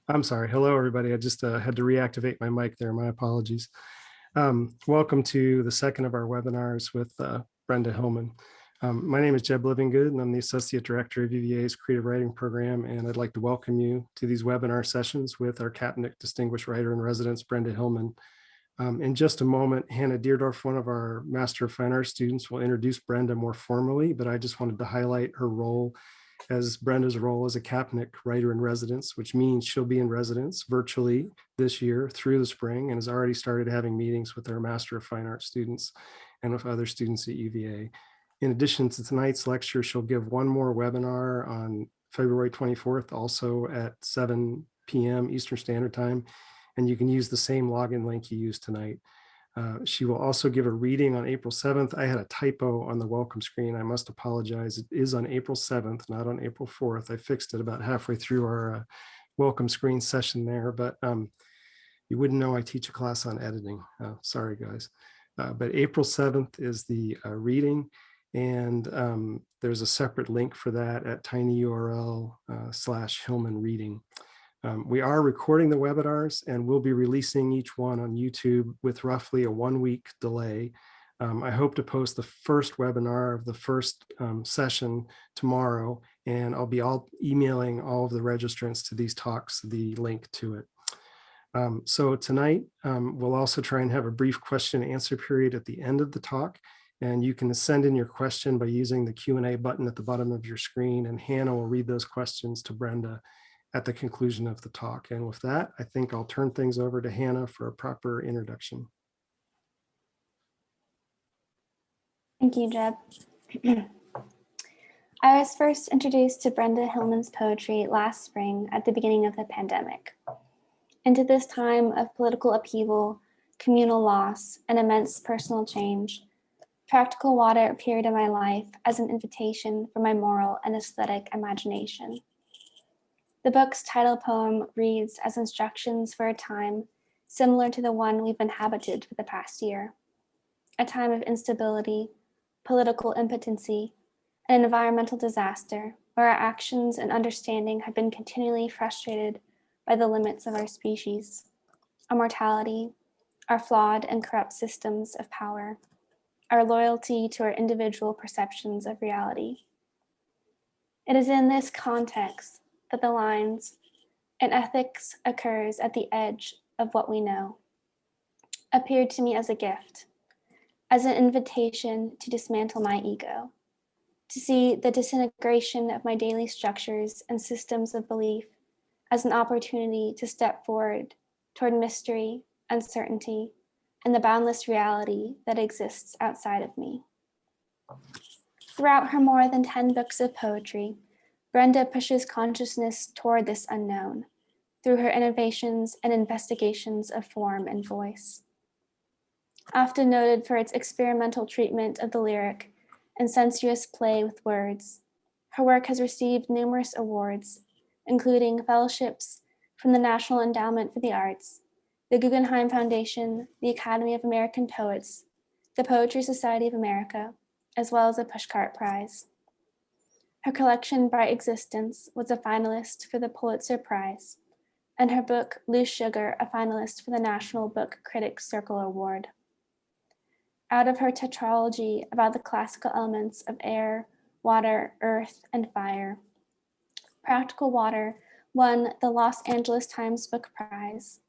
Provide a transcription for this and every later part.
I'm sorry. Hello, everybody. I just had to reactivate my mic there. My apologies. Welcome to the second of our webinars with Brenda Hillman. My name is Jeb Livingood, and I'm the Associate Director of UVA's Creative Writing Program, and I'd like to welcome you to these webinar sessions with our Kapnick Distinguished Writer-in-Residence, Brenda Hillman. In just a moment, Hannah Deerdorf, one of our Master of Fine Arts students, will introduce Brenda more formally, but I just wanted to highlight her role as Brenda's role as a Kapnick Writer-in-Residence, which means she'll be in residence virtually this year through the spring and has already started having meetings with our Master of Fine Arts students and with other students at UVA. In addition to tonight's lecture, she'll give one more webinar on February 24th, also at 7 p.m. Eastern Standard Time, and you can use the same login link you used tonight. She will also give a reading on April 7th. I had a typo on the welcome screen. I must apologize. It is on April 7th, not on April 4th. I fixed it about halfway through our welcome screen session there, but you wouldn't know I teach a class on editing. Sorry, guys. But April 7th is the reading, and there's a separate link for that at tinyurl/Hillman reading. We are recording the webinars and we'll be releasing each one on YouTube with roughly a 1-week delay. I hope to post the first webinar of the first session tomorrow, and I'll be emailing all of the registrants to these talks the link to it. So tonight, we'll also try and have a brief question and answer period at the end of the talk. And you can send in your question by using the Q&A button at the bottom of your screen, and Hannah will read those questions to Brenda at the conclusion of the talk. And with that, I think I'll turn things over to Hannah for a proper introduction. Thank you, Jeb. I was first introduced to Brenda Hillman's poetry last spring at the beginning of the pandemic. Into this time of political upheaval, communal loss, and immense personal change, Practical Water appeared in my life as an invitation for my moral and aesthetic imagination. The book's title poem reads as instructions for a time similar to the one we've inhabited for the past year, a time of instability, political impotency, and environmental disaster, where our actions and understanding have been continually frustrated by the limits of our species, our mortality, our flawed and corrupt systems of power, our loyalty to our individual perceptions of reality. It is in this context that the lines, "and ethics occurs at the edge of what we know," appeared to me as a gift, as an invitation to dismantle my ego, to see the disintegration of my daily structures and systems of belief as an opportunity to step forward toward mystery, uncertainty, and the boundless reality that exists outside of me. Throughout her more than 10 books of poetry, Brenda pushes consciousness toward this unknown through her innovations and investigations of form and voice. Often noted for its experimental treatment of the lyric and sensuous play with words, her work has received numerous awards, including fellowships from the National Endowment for the Arts, the Guggenheim Foundation, the Academy of American Poets, the Poetry Society of America, as well as a Pushcart Prize. Her collection, Bright Existence, was a finalist for the Pulitzer Prize, and her book, Loose Sugar, a finalist for the National Book Critics Circle Award. Out of her tetralogy about the classical elements of air, water, earth, and fire, Practical Water won the Los Angeles Times Book Prize,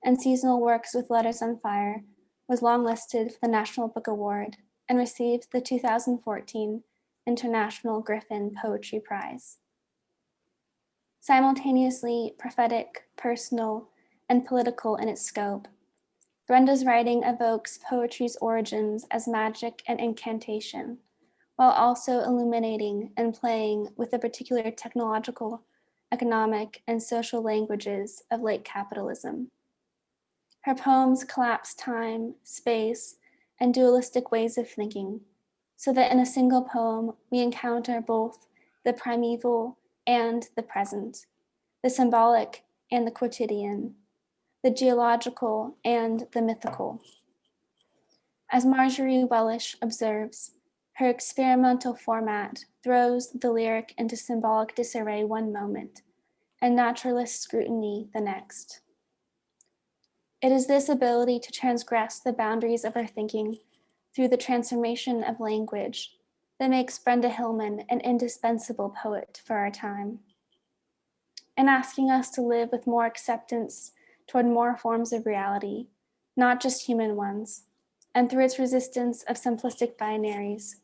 and Seasonal Works with Letters on Fire was longlisted for the National Book Award and received the 2014 International Griffin Poetry Prize. Simultaneously prophetic, personal, and political in its scope, Brenda's writing evokes poetry's origins as magic and incantation, while also illuminating and playing with the particular technological, economic, and social languages of late capitalism. Her poems collapse time, space, and dualistic ways of thinking, so that in a single poem, we encounter both the primeval and the present, the symbolic and the quotidian, the geological and the mythical. As Marjorie Wellish observes, her experimental format throws the lyric into symbolic disarray one moment and naturalist scrutiny the next. It is this ability to transgress the boundaries of our thinking through the transformation of language that makes Brenda Hillman an indispensable poet for our time. In asking us to live with more acceptance toward more forms of reality, not just human ones, and through its resistance of simplistic binaries,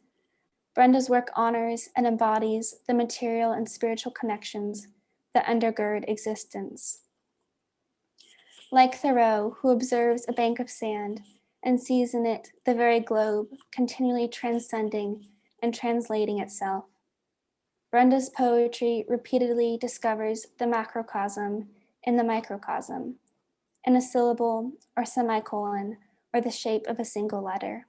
Brenda's work honors and embodies the material and spiritual connections that undergird existence. Like Thoreau, who observes a bank of sand and sees in it the very globe continually transcending and translating itself, Brenda's poetry repeatedly discovers the macrocosm in the microcosm, in a syllable or semicolon or the shape of a single letter.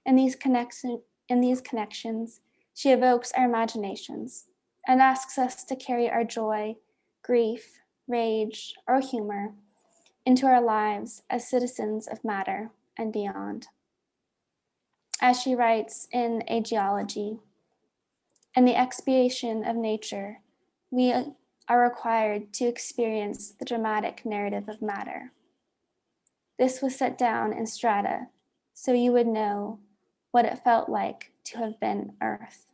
In these connections, she evokes our imaginations and asks us to carry our joy, grief, rage, or humor into our lives as citizens of matter and beyond. As she writes in A Geology, in the expiation of nature, we are required to experience the dramatic narrative of matter. This was set down in strata so you would know what it felt like to have been Earth.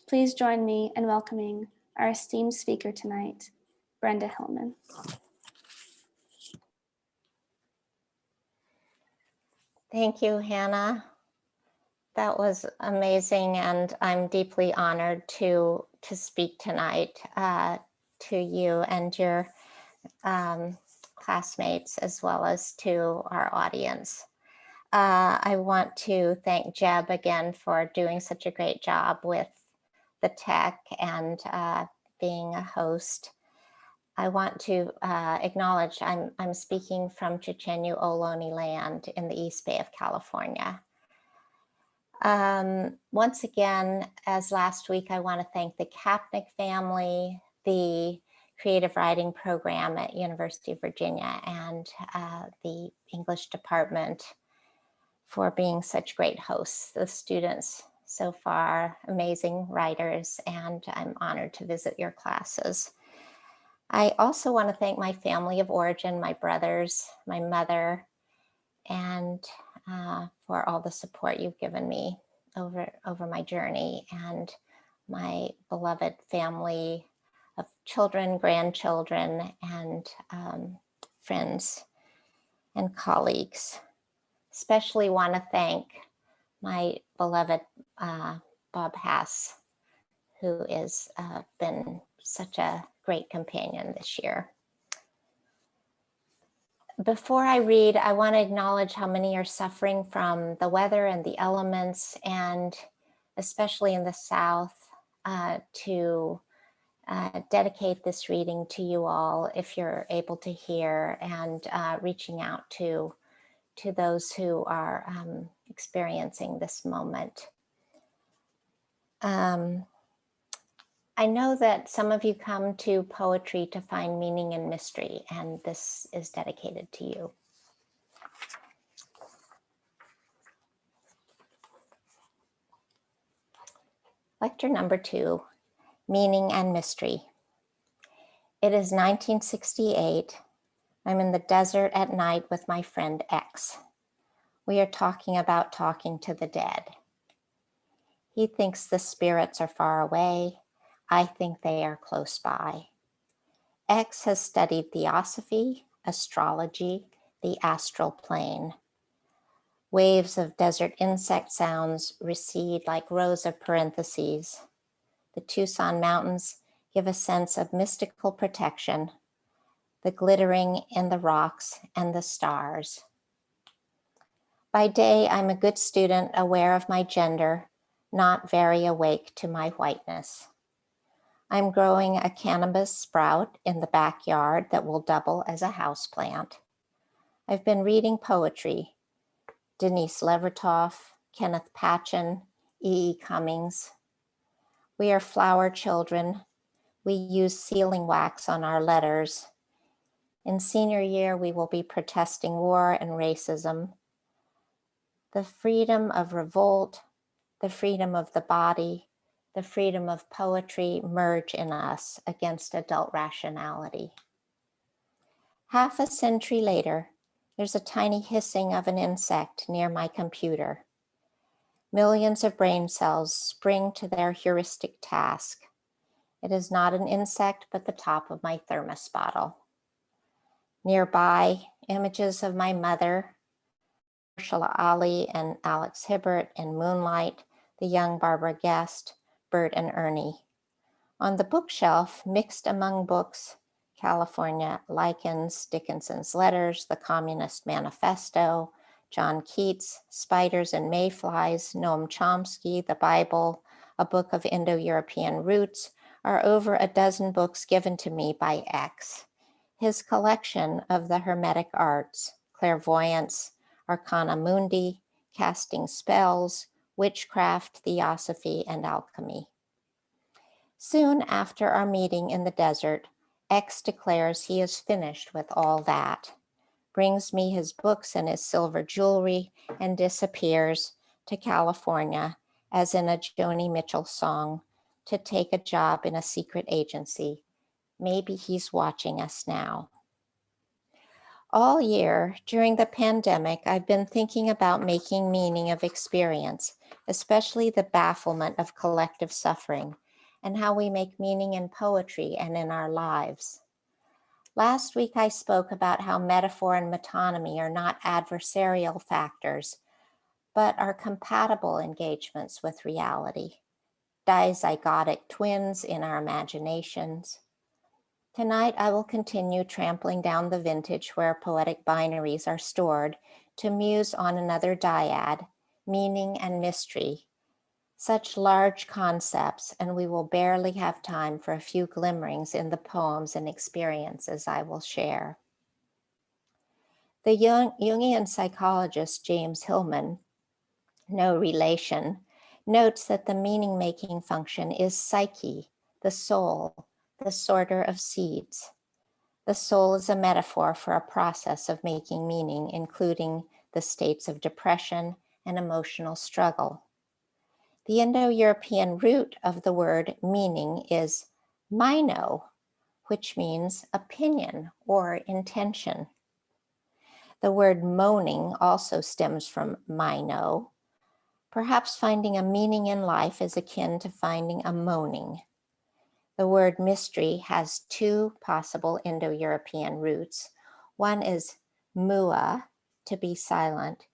Please join me in welcoming our esteemed speaker tonight, Brenda Hillman. Thank you, Hannah. That was amazing, and I'm deeply honored to speak tonight to you and your classmates, as well as to our audience. I want to thank Jeb again for doing such a great job with the tech and being a host. I want to acknowledge I'm speaking from Chochenyu Ohlone land in the East Bay of California. Once again, as last week, I want to thank the Kapnick family, the creative writing program at University of Virginia, and the English department for being such great hosts. The students so far, amazing writers, and I'm honored to visit your classes. I also want to thank my family of origin, my brothers, my mother, and for all the support you've given me over my journey, and my beloved family of children, grandchildren, and friends and colleagues. Especially want to thank my beloved Bob Hass, who has been such a great companion this year. Before I read, I want to acknowledge how many are suffering from the weather and the elements, and especially in the South, to dedicate this reading to you all, if you're able to hear, and reaching out to those who are experiencing this moment. I know that some of you come to poetry to find meaning and mystery, and this is dedicated to you. Lecture number 2, Meaning and Mystery. It is 1968. I'm in the desert at night with my friend X. We are talking about talking to the dead. He thinks the spirits are far away. I think they are close by. X has studied theosophy, astrology, the astral plane. Waves of desert insect sounds recede like rows of parentheses. The Tucson Mountains give a sense of mystical protection, the glittering in the rocks and the stars. By day, I'm a good student, aware of my gender, not very awake to my whiteness. I'm growing a cannabis sprout in the backyard that will double as a houseplant. I've been reading poetry, Denise Levertov, Kenneth Patchen, E.E. Cummings. We are flower children. We use sealing wax on our letters. In senior year, we will be protesting war and racism. The freedom of revolt, the freedom of the body, the freedom of poetry merge in us against adult rationality. Half a century later, there's a tiny hissing of an insect near my computer. Millions of brain cells spring to their heuristic task. It is not an insect, but the top of my thermos bottle. Nearby, images of my mother, Ursula Ali and Alex Hibbert in Moonlight, the young Barbara Guest, Bert and Ernie. On the bookshelf, mixed among books, California Lichens, Dickinson's Letters, The Communist Manifesto, John Keats, Spiders and Mayflies, Noam Chomsky, the Bible, a book of Indo-European roots, are over a dozen books given to me by X. His collection of the Hermetic arts, clairvoyance, arcana mundi, casting spells, witchcraft, theosophy, and alchemy. Soon after our meeting in the desert, X declares he is finished with all that, brings me his books and his silver jewelry, and disappears to California, as in a Joni Mitchell song, to take a job in a secret agency. Maybe he's watching us now. All year during the pandemic, I've been thinking about making meaning of experience, especially the bafflement of collective suffering, and how we make meaning in poetry and in our lives. Last week, I spoke about how metaphor and metonymy are not adversarial factors, but are compatible engagements with reality, dizygotic twins in our imaginations. Tonight, I will continue trampling down the vintage where poetic binaries are stored to muse on another dyad, meaning and mystery. Such large concepts, and we will barely have time for a few glimmerings in the poems and experiences I will share. The Jungian psychologist James Hillman, no relation, notes that the meaning-making function is psyche, the soul, the sorter of seeds. The soul is a metaphor for a process of making meaning, including the states of depression and emotional struggle. The Indo-European root of the word meaning is mino, which means opinion or intention. The word moaning also stems from mino. Perhaps finding a meaning in life is akin to finding a moaning. The word mystery has two possible Indo-European roots. One is mua, to be silent.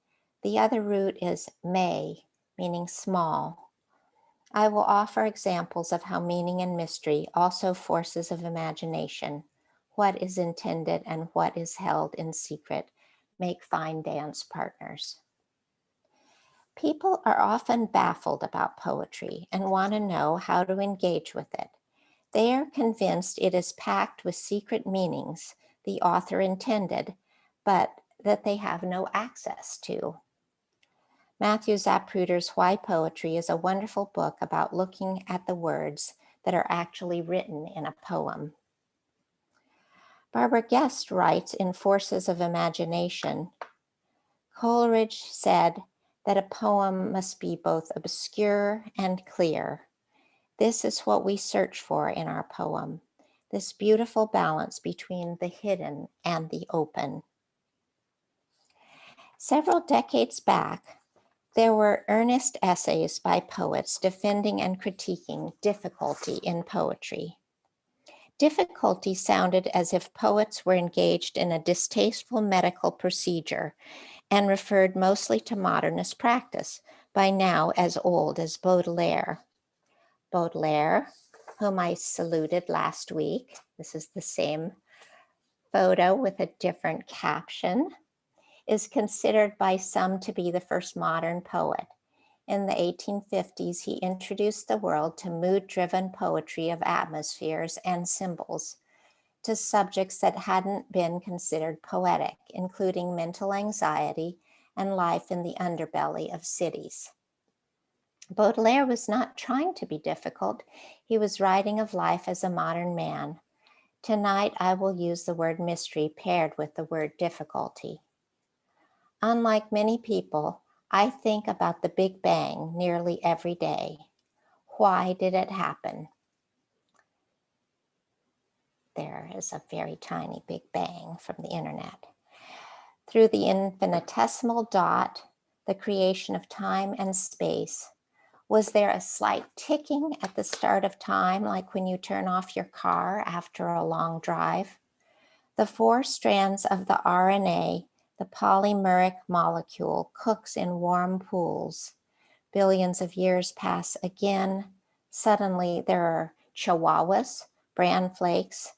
The other root is me, meaning small. I will offer examples of how meaning and mystery, also forces of imagination, what is intended and what is held in secret, make fine dance partners. People are often baffled about poetry and want to know how to engage with it. They are convinced it is packed with secret meanings the author intended, but that they have no access to. Matthew Zapruder's Why Poetry is a wonderful book about looking at the words that are actually written in a poem. Barbara Guest writes in Forces of Imagination, Coleridge said that a poem must be both obscure and clear. This is what we search for in our poem, this beautiful balance between the hidden and the open. Several decades back, there were earnest essays by poets defending and critiquing difficulty in poetry. Difficulty sounded as if poets were engaged in a distasteful medical procedure and referred mostly to modernist practice, by now as old as Baudelaire. Baudelaire, whom I saluted last week, this is the same photo with a different caption, is considered by some to be the first modern poet. In the 1850s, he introduced the world to mood-driven poetry of atmospheres and symbols, to subjects that hadn't been considered poetic, including mental anxiety and life in the underbelly of cities. Baudelaire was not trying to be difficult. He was writing of life as a modern man. Tonight, I will use the word mystery paired with the word difficulty. Unlike many people, I think about the Big Bang nearly every day. Why did it happen? There is a very tiny big bang from the internet. Through the infinitesimal dot, the creation of time and space, was there a slight ticking at the start of time, like when you turn off your car after a long drive? The 4 strands of the RNA, the polymeric molecule, cooks in warm pools. Billions of years pass again. Suddenly there are chihuahuas, bran flakes,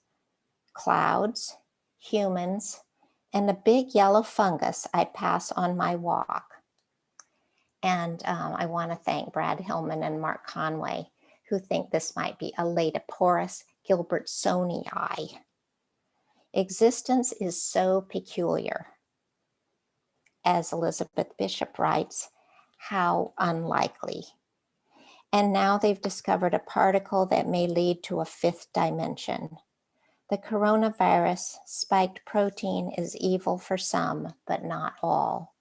clouds, humans, and a big yellow fungus I pass on my walk. And I want to thank Brad Hillman and Mark Conway, who think this might be a Laetoporus gilbertsonii. Existence is so peculiar. As Elizabeth Bishop writes, how unlikely. And now they've discovered a particle that may lead to a 5th dimension. The coronavirus spiked protein is evil for some, but not all.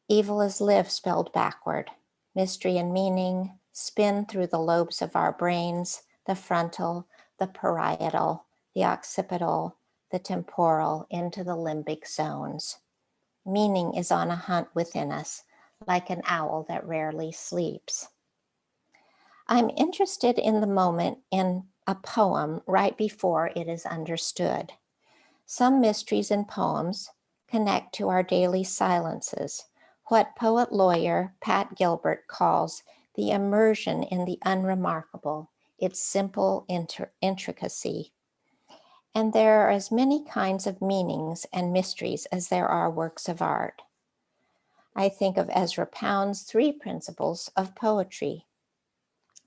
Evil is live spelled backward. Mystery and meaning spin through the lobes of our brains, the frontal, the parietal, the occipital, the temporal, into the limbic zones. Meaning is on a hunt within us, like an owl that rarely sleeps. I'm interested in the moment in a poem right before it is understood. Some mysteries in poems connect to our daily silences, what poet-lawyer Pat Gilbert calls the immersion in the unremarkable, its simple intricacy. And there are as many kinds of meanings and mysteries as there are works of art. I think of Ezra Pound's 3 principles of poetry: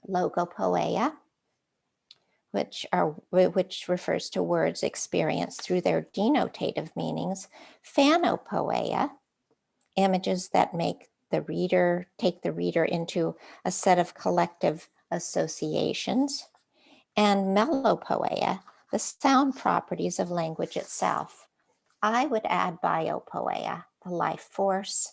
logopoeia, which refers to words experienced through their denotative meanings; phanopoeia, images that take the reader into a set of collective associations; and melopoeia, the sound properties of language itself. I would add biopoeia, the life force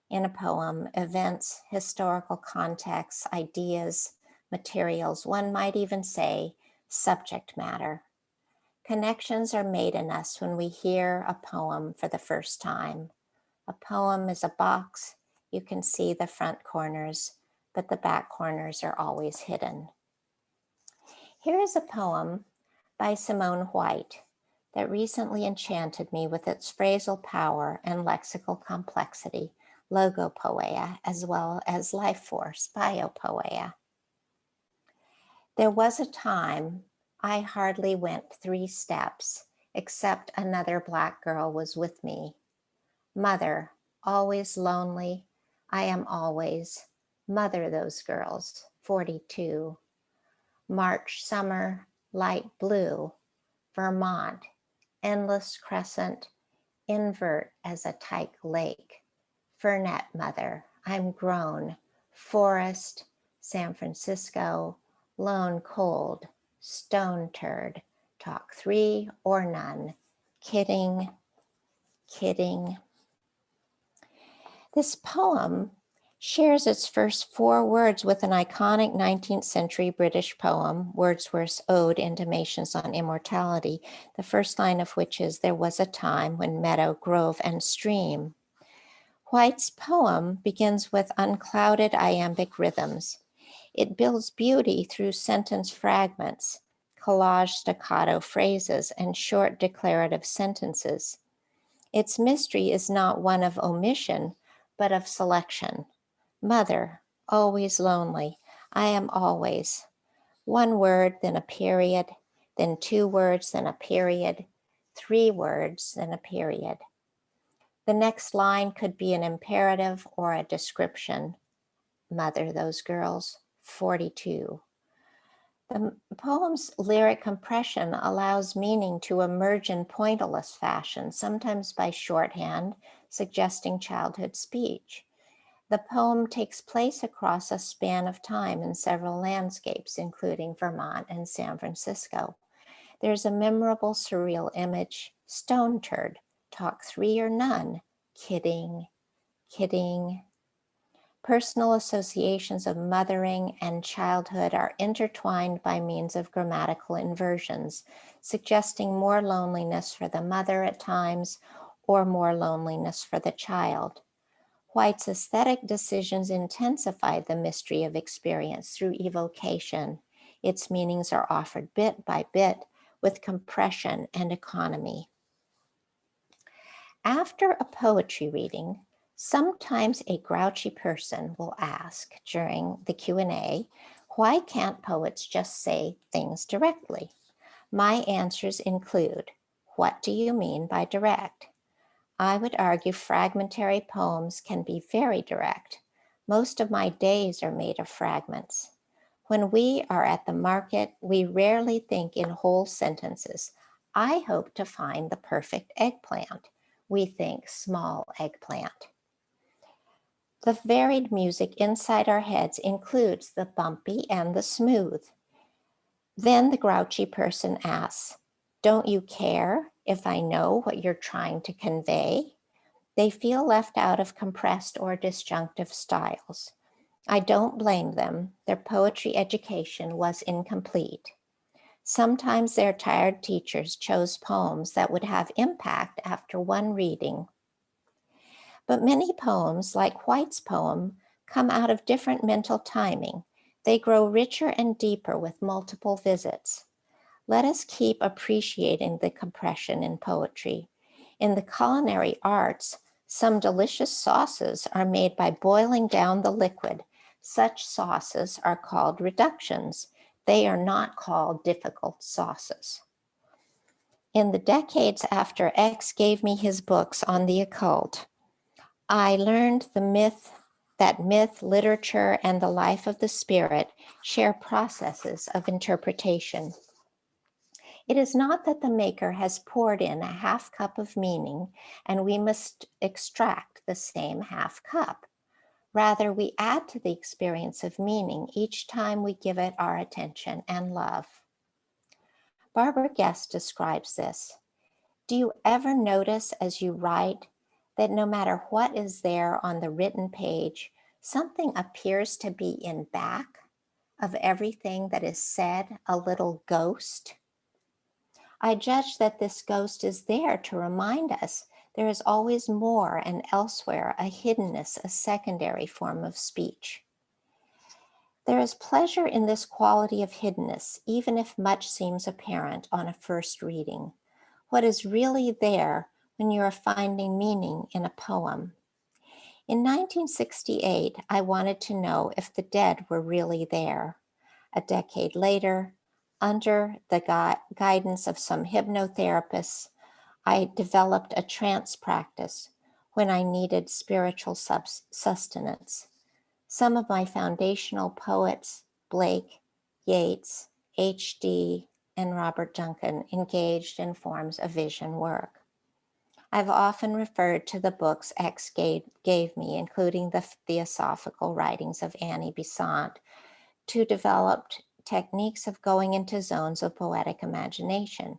in a poem, events, historical contexts, ideas, materials, one might even say subject matter. Connections are made in us when we hear a poem for the first time. A poem is a box. You can see the front corners, but the back corners are always hidden. Here is a poem by Simone White that recently enchanted me with its phrasal power and lexical complexity, logopoeia, as well as life force, biopoeia. There was a time I hardly went 3 steps, except another Black girl was with me. Mother, always lonely, I am always. Mother those girls, 42. March, summer, light blue. Vermont, endless crescent, invert as a tyke lake. Fernet mother, I'm grown. Forest, San Francisco, lone cold, stone turd, talk 3 or none. Kidding, kidding. This poem shares its first 4 words with an iconic 19th century British poem, Wordsworth's Ode, Intimations on Immortality, the first line of which is, "There was a time when meadow, grove, and stream." White's poem begins with unclouded iambic rhythms. It builds beauty through sentence fragments, collage staccato phrases, and short declarative sentences. Its mystery is not one of omission, but of selection. Mother, always lonely, I am always. 1 word, then a period, then 2 words, then a period, 3 words, then a period. The next line could be an imperative or a description. Mother those girls, 42. The poem's lyric compression allows meaning to emerge in pointillist fashion, sometimes by shorthand, suggesting childhood speech. The poem takes place across a span of time in several landscapes, including Vermont and San Francisco. There's a memorable surreal image, stone turd, talk 3 or none, kidding, kidding. Personal associations of mothering and childhood are intertwined by means of grammatical inversions, suggesting more loneliness for the mother at times or more loneliness for the child. White's aesthetic decisions intensify the mystery of experience through evocation. Its meanings are offered bit by bit with compression and economy. After a poetry reading, sometimes a grouchy person will ask during the Q&A, why can't poets just say things directly? My answers include, what do you mean by direct? I would argue fragmentary poems can be very direct. Most of my days are made of fragments. When we are at the market, we rarely think in whole sentences. I hope to find the perfect eggplant. We think small eggplant. The varied music inside our heads includes the bumpy and the smooth. Then the grouchy person asks, don't you care if I know what you're trying to convey? They feel left out of compressed or disjunctive styles. I don't blame them. Their poetry education was incomplete. Sometimes their tired teachers chose poems that would have impact after one reading. But many poems, like White's poem, come out of different mental timing. They grow richer and deeper with multiple visits. Let us keep appreciating the compression in poetry. In the culinary arts, some delicious sauces are made by boiling down the liquid. Such sauces are called reductions. They are not called difficult sauces. In the decades after X gave me his books on the occult, I learned that myth, literature, and the life of the spirit share processes of interpretation. It is not that the maker has poured in a half cup of meaning and we must extract the same half cup. Rather, we add to the experience of meaning each time we give it our attention and love. Barbara Guest describes this. Do you ever notice as you write that no matter what is there on the written page, something appears to be in back of everything that is said, a little ghost? I judge that this ghost is there to remind us there is always more and elsewhere a hiddenness, a secondary form of speech. There is pleasure in this quality of hiddenness, even if much seems apparent on a first reading. What is really there when you are finding meaning in a poem? In 1968, I wanted to know if the dead were really there. A decade later, under the guidance of some hypnotherapists, I developed a trance practice when I needed spiritual sustenance. Some of my foundational poets, Blake, Yeats, H.D., and Robert Duncan, engaged in forms of vision work. I've often referred to the books X gave me, including the theosophical writings of Annie Besant, to develop techniques of going into zones of poetic imagination.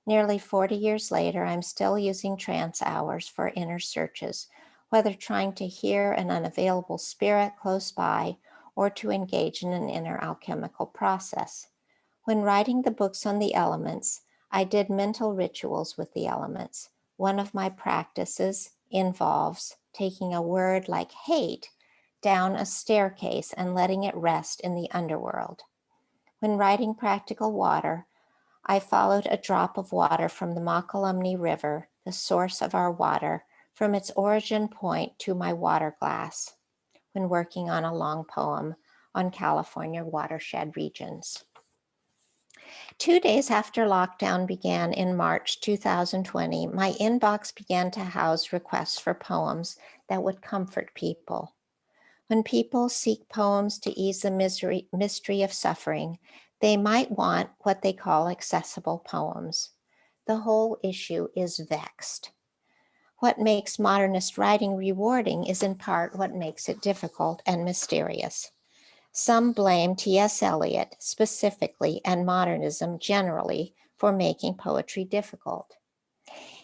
Nearly 40 years later, I'm still using trance hours for inner searches, whether trying to hear an unavailable spirit close by or to engage in an inner alchemical process. When writing the books on the elements, I did mental rituals with the elements. One of my practices involves taking a word like hate down a staircase and letting it rest in the underworld. When writing Practical Water, I followed a drop of water from the Mokelumne River, the source of our water, from its origin point to my water glass when working on a long poem on California watershed regions. 2 days after lockdown began in March 2020, my inbox began to house requests for poems that would comfort people. When people seek poems to ease the mystery of suffering, they might want what they call accessible poems. The whole issue is vexed. What makes modernist writing rewarding is in part what makes it difficult and mysterious. Some blame T.S. Eliot specifically and modernism generally for making poetry difficult.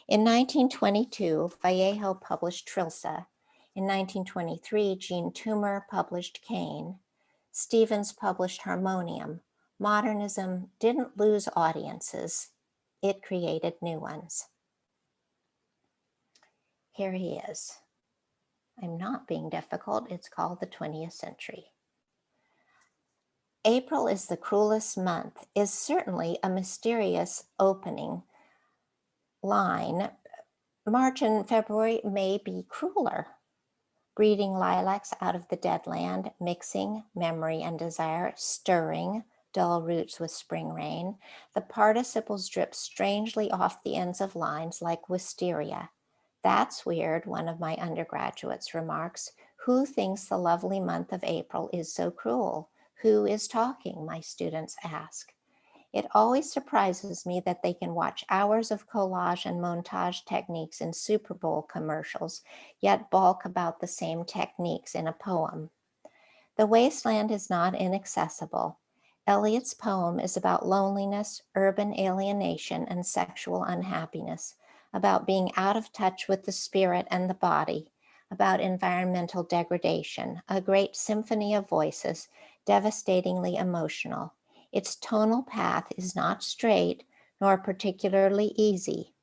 In 1922, Vallejo published Trilce. In 1923, Jean Toomer published Cain. Stevens published Harmonium. Modernism didn't lose audiences, it created new ones. Here he is. I'm not being difficult, it's called the 20th century. April is the cruelest month is certainly a mysterious opening line. March and February may be crueler. Breeding lilacs out of the dead land, mixing memory and desire, stirring dull roots with spring rain. The participles drip strangely off the ends of lines like wisteria. That's weird, one of my undergraduates remarks. Who thinks the lovely month of April is so cruel? Who is talking? My students ask. It always surprises me that they can watch hours of collage and montage techniques in Super Bowl commercials, yet balk about the same techniques in a poem. The wasteland is not inaccessible. Eliot's poem is about loneliness, urban alienation, and sexual unhappiness, about being out of touch with the spirit and the body, about environmental degradation, a great symphony of voices, devastatingly emotional. Its tonal path is not straight nor particularly easy.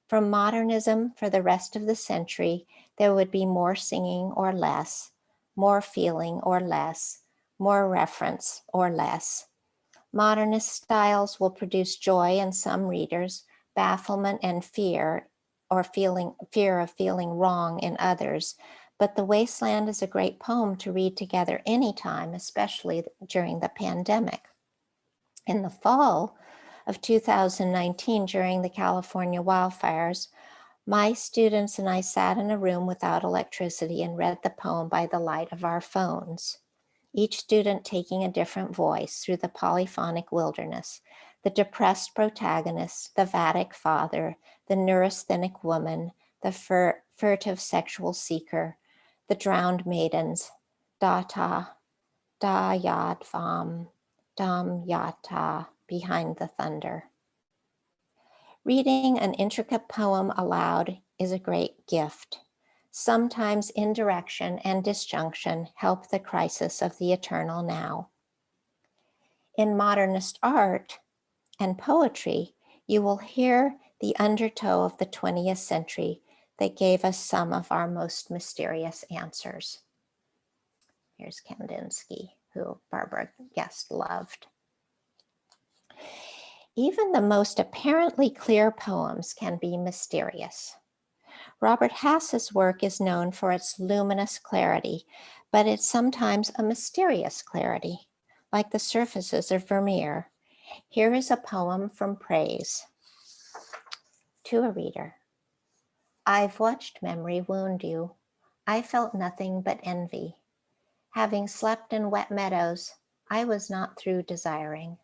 From modernism for the rest of the century, there would be more singing or less, more feeling or less, more reference or less. Modernist styles will produce joy in some readers, bafflement and fear of feeling wrong in others. But The Wasteland is a great poem to read together anytime, especially during the pandemic. In the fall of 2019, during the California wildfires, my students and I sat in a room without electricity and read the poem by the light of our phones, each student taking a different voice through the polyphonic wilderness: the depressed protagonist, the Vatic father, the neurasthenic woman, the furtive sexual seeker, the drowned maidens, Data, Da Yad Vam, Dam Yata, behind the thunder. Reading an intricate poem aloud is a great gift. Sometimes indirection and disjunction help the crisis of the eternal now. In modernist art and poetry, you will hear the undertow of the 20th century that gave us some of our most mysterious answers. Here's Kandinsky, who Barbara Guest loved. Even the most apparently clear poems can be mysterious. Robert Hass's work is known for its luminous clarity, but it's sometimes a mysterious clarity, like the surfaces of Vermeer. Here is a poem from Praise. To a reader. I've watched memory wound you. I felt nothing but envy. Having slept in wet meadows, I was not through desiring.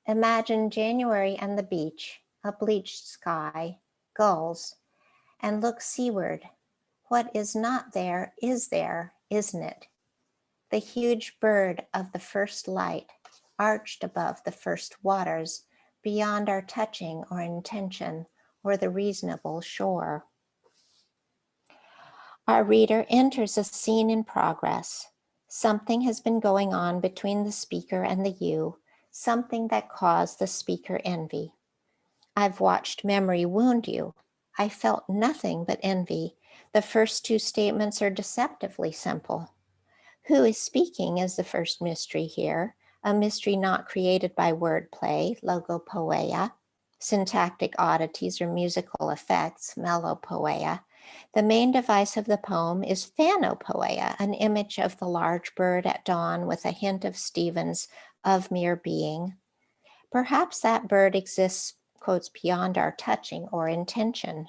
Imagine January and the beach, a bleached sky, gulls, and look seaward. What is not there, isn't it? The huge bird of the first light, arched above the first waters, beyond our touching or intention, or the reasonable shore. Our reader enters a scene in progress. Something has been going on between the speaker and the you, something that caused the speaker envy. I've watched memory wound you. I felt nothing but envy. The first two statements are deceptively simple. Who is speaking is the first mystery here, a mystery not created by wordplay, logopoeia, syntactic oddities or musical effects, melopoeia. The main device of the poem is phanopoeia, an image of the large bird at dawn with a hint of Stevens' of mere being. Perhaps that bird exists, quotes, beyond our touching or intention.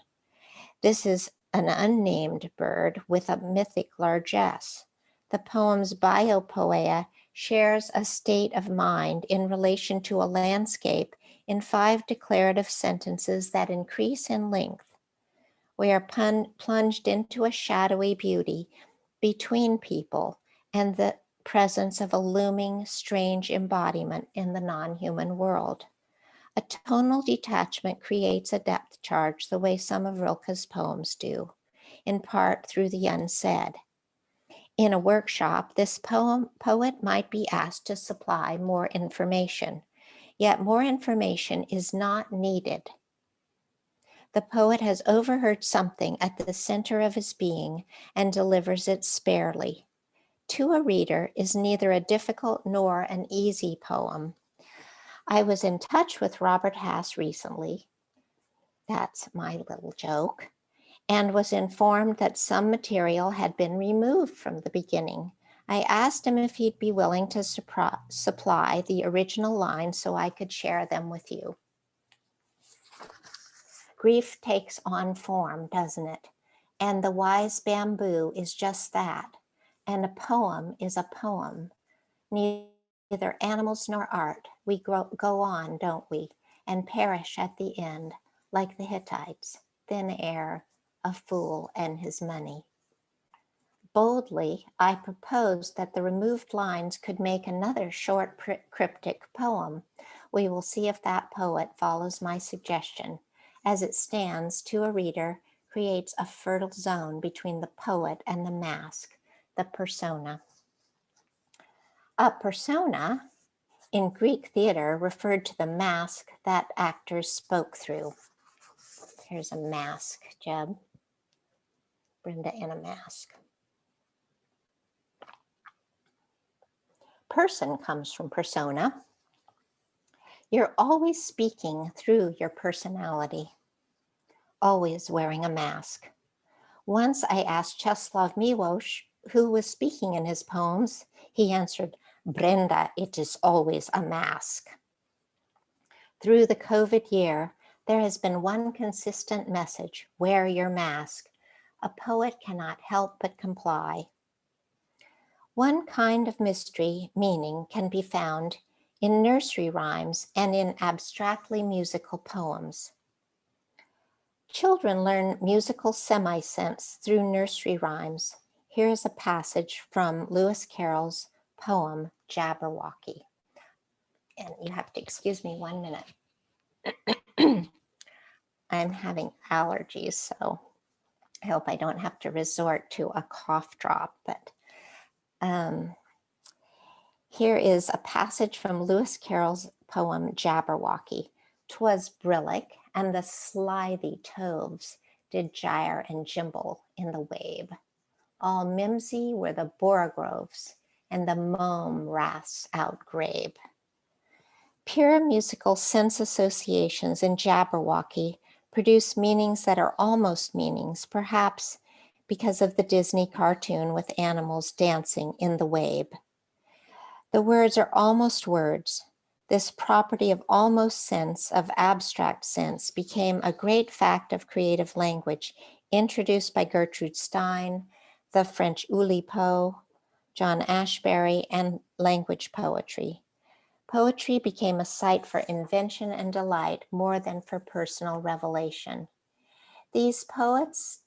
This is an unnamed bird with a mythic largesse. The poem's biopoeia shares a state of mind in relation to a landscape in 5 declarative sentences that increase in length. We are plunged into a shadowy beauty between people and the presence of a looming, strange embodiment in the non-human world. A tonal detachment creates a depth charge the way some of Rilke's poems do. in part through the unsaid. In a workshop, this poet might be asked to supply more information, yet more information is not needed. The poet has overheard something at the center of his being and delivers it sparely. To a reader is neither a difficult nor an easy poem. I was in touch with Robert Hass recently, that's my little joke, and was informed that some material had been removed from the beginning. I asked him if he'd be willing to supply the original lines so I could share them with you. Grief takes on form, doesn't it? And the wise bamboo is just that. And a poem is a poem. Neither animals nor art. We go on, don't we? And perish at the end, like the Hittites, thin air, a fool and his money. Boldly, I proposed that the removed lines could make another short cryptic poem. We will see if that poet follows my suggestion. As it stands, to a reader, creates a fertile zone between the poet and the mask, the persona. A persona in Greek theater referred to the mask that actors spoke through. Here's a mask, Jeb. Brenda in a mask. Person comes from persona. You're always speaking through your personality, always wearing a mask. Once I asked Czeslaw Miłosz who was speaking in his poems. He answered, "Brenda, it is always a mask." Through the COVID year, there has been one consistent message: wear your mask. A poet cannot help but comply. One kind of mystery meaning can be found in nursery rhymes and in abstractly musical poems. Children learn musical semi-sense through nursery rhymes. Here is a passage from Lewis Carroll's poem, Jabberwocky. And you have to excuse me 1 minute. I'm having allergies, so I hope I don't have to resort to a cough drop. But here is a passage from Lewis Carroll's poem, Jabberwocky. "'Twas brillig, and the slithy toves did gyre and gimble in the wabe. All mimsy were the borogoves, and the mome wraths outgrabe." Pure musical sense associations in Jabberwocky produce meanings that are almost meanings, perhaps because of the Disney cartoon with animals dancing in the wabe. The words are almost words. This property of almost sense, of abstract sense, became a great fact of creative language, introduced by Gertrude Stein, the French Oulipo, John Ashbery, and language poetry. Poetry became a site for invention and delight more than for personal revelation. These poets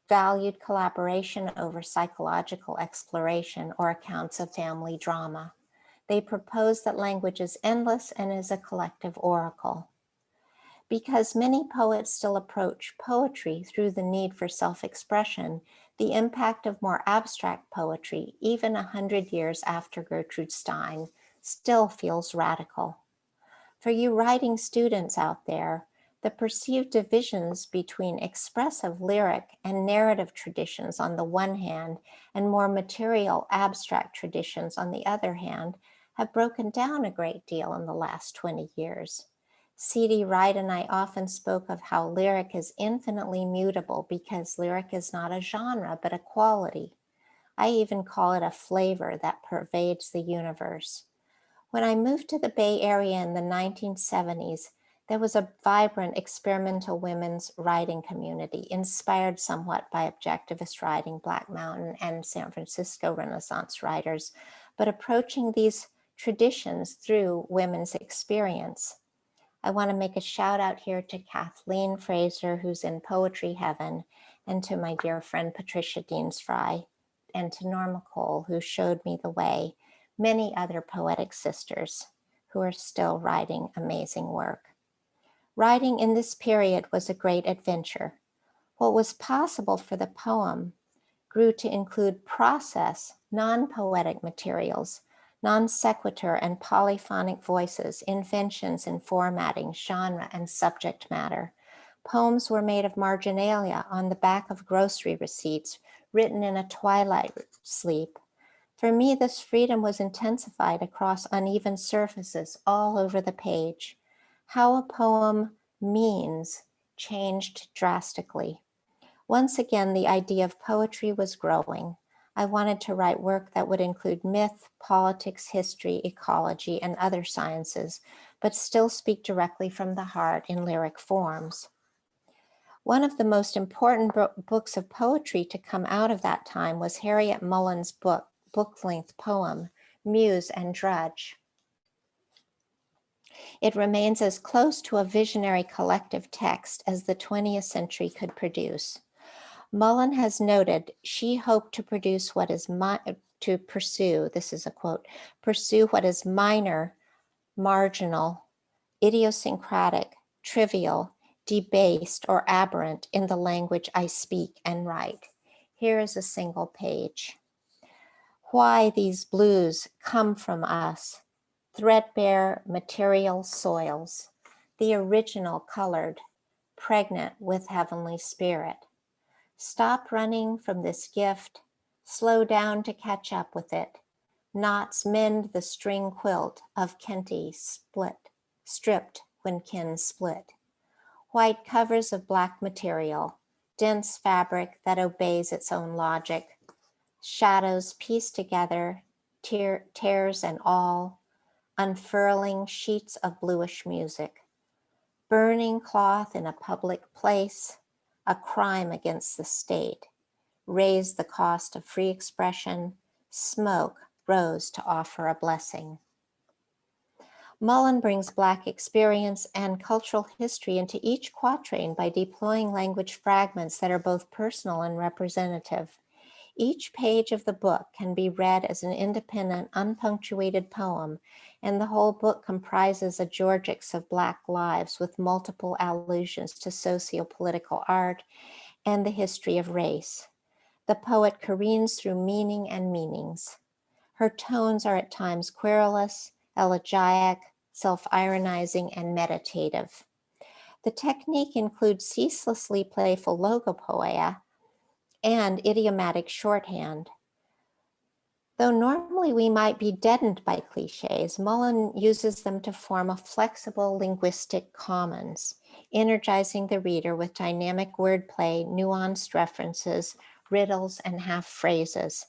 valued collaboration over psychological exploration or accounts of family drama. They proposed that language is endless and is a collective oracle. Because many poets still approach poetry through the need for self-expression, the impact of more abstract poetry, even 100 years after Gertrude Stein, still feels radical. For you writing students out there, the perceived divisions between expressive lyric and narrative traditions on the one hand, and more material abstract traditions on the other hand, have broken down a great deal in the last 20 years. C.D. Wright and I often spoke of how lyric is infinitely mutable because lyric is not a genre, but a quality. I even call it a flavor that pervades the universe. When I moved to the Bay Area in the 1970s, there was a vibrant experimental women's writing community, inspired somewhat by objectivist writing, Black Mountain, and San Francisco Renaissance writers, but approaching these traditions through women's experience. I want to make a shout out here to Kathleen Fraser, who's in Poetry Heaven, and to my dear friend Patricia Deansfry, and to Norma Cole, who showed me the way, many other poetic sisters who are still writing amazing work. Writing in this period was a great adventure. What was possible for the poem grew to include process, non-poetic materials, non sequitur and polyphonic voices, inventions in formatting, genre, and subject matter. Poems were made of marginalia on the back of grocery receipts, written in a twilight sleep. For me, this freedom was intensified across uneven surfaces all over the page. How a poem means changed drastically. Once again, the idea of poetry was growing. I wanted to write work that would include myth, politics, history, ecology, and other sciences, but still speak directly from the heart in lyric forms. One of the most important books of poetry to come out of that time was Harriet Mullen's book-length poem, Muse and Drudge. It remains as close to a visionary collective text as the 20th century could produce. Mullen has noted she hoped to pursue what is minor, marginal, idiosyncratic, trivial, debased, or aberrant in the language I speak and write. Here is a single page. Why these blues come from us, threadbare material soils, the original colored, pregnant with heavenly spirit. Stop running from this gift, slow down to catch up with it. Knots mend the string quilt of Kenty stripped when kin split. White covers of black material, dense fabric that obeys its own logic. Shadows pieced together, tears and all, unfurling sheets of bluish music. Burning cloth in a public place, a crime against the state. Raised the cost of free expression, smoke rose to offer a blessing. Mullen brings Black experience and cultural history into each quatrain by deploying language fragments that are both personal and representative. Each page of the book can be read as an independent, unpunctuated poem, and the whole book comprises a Georgics of Black lives with multiple allusions to socio-political art and the history of race. The poet careens through meaning and meanings. Her tones are at times querulous, elegiac, self-ironizing, and meditative. The technique includes ceaselessly playful logopoeia and idiomatic shorthand. Though normally we might be deadened by cliches, Mullen uses them to form a flexible linguistic commons, energizing the reader with dynamic wordplay, nuanced references, riddles, and half phrases.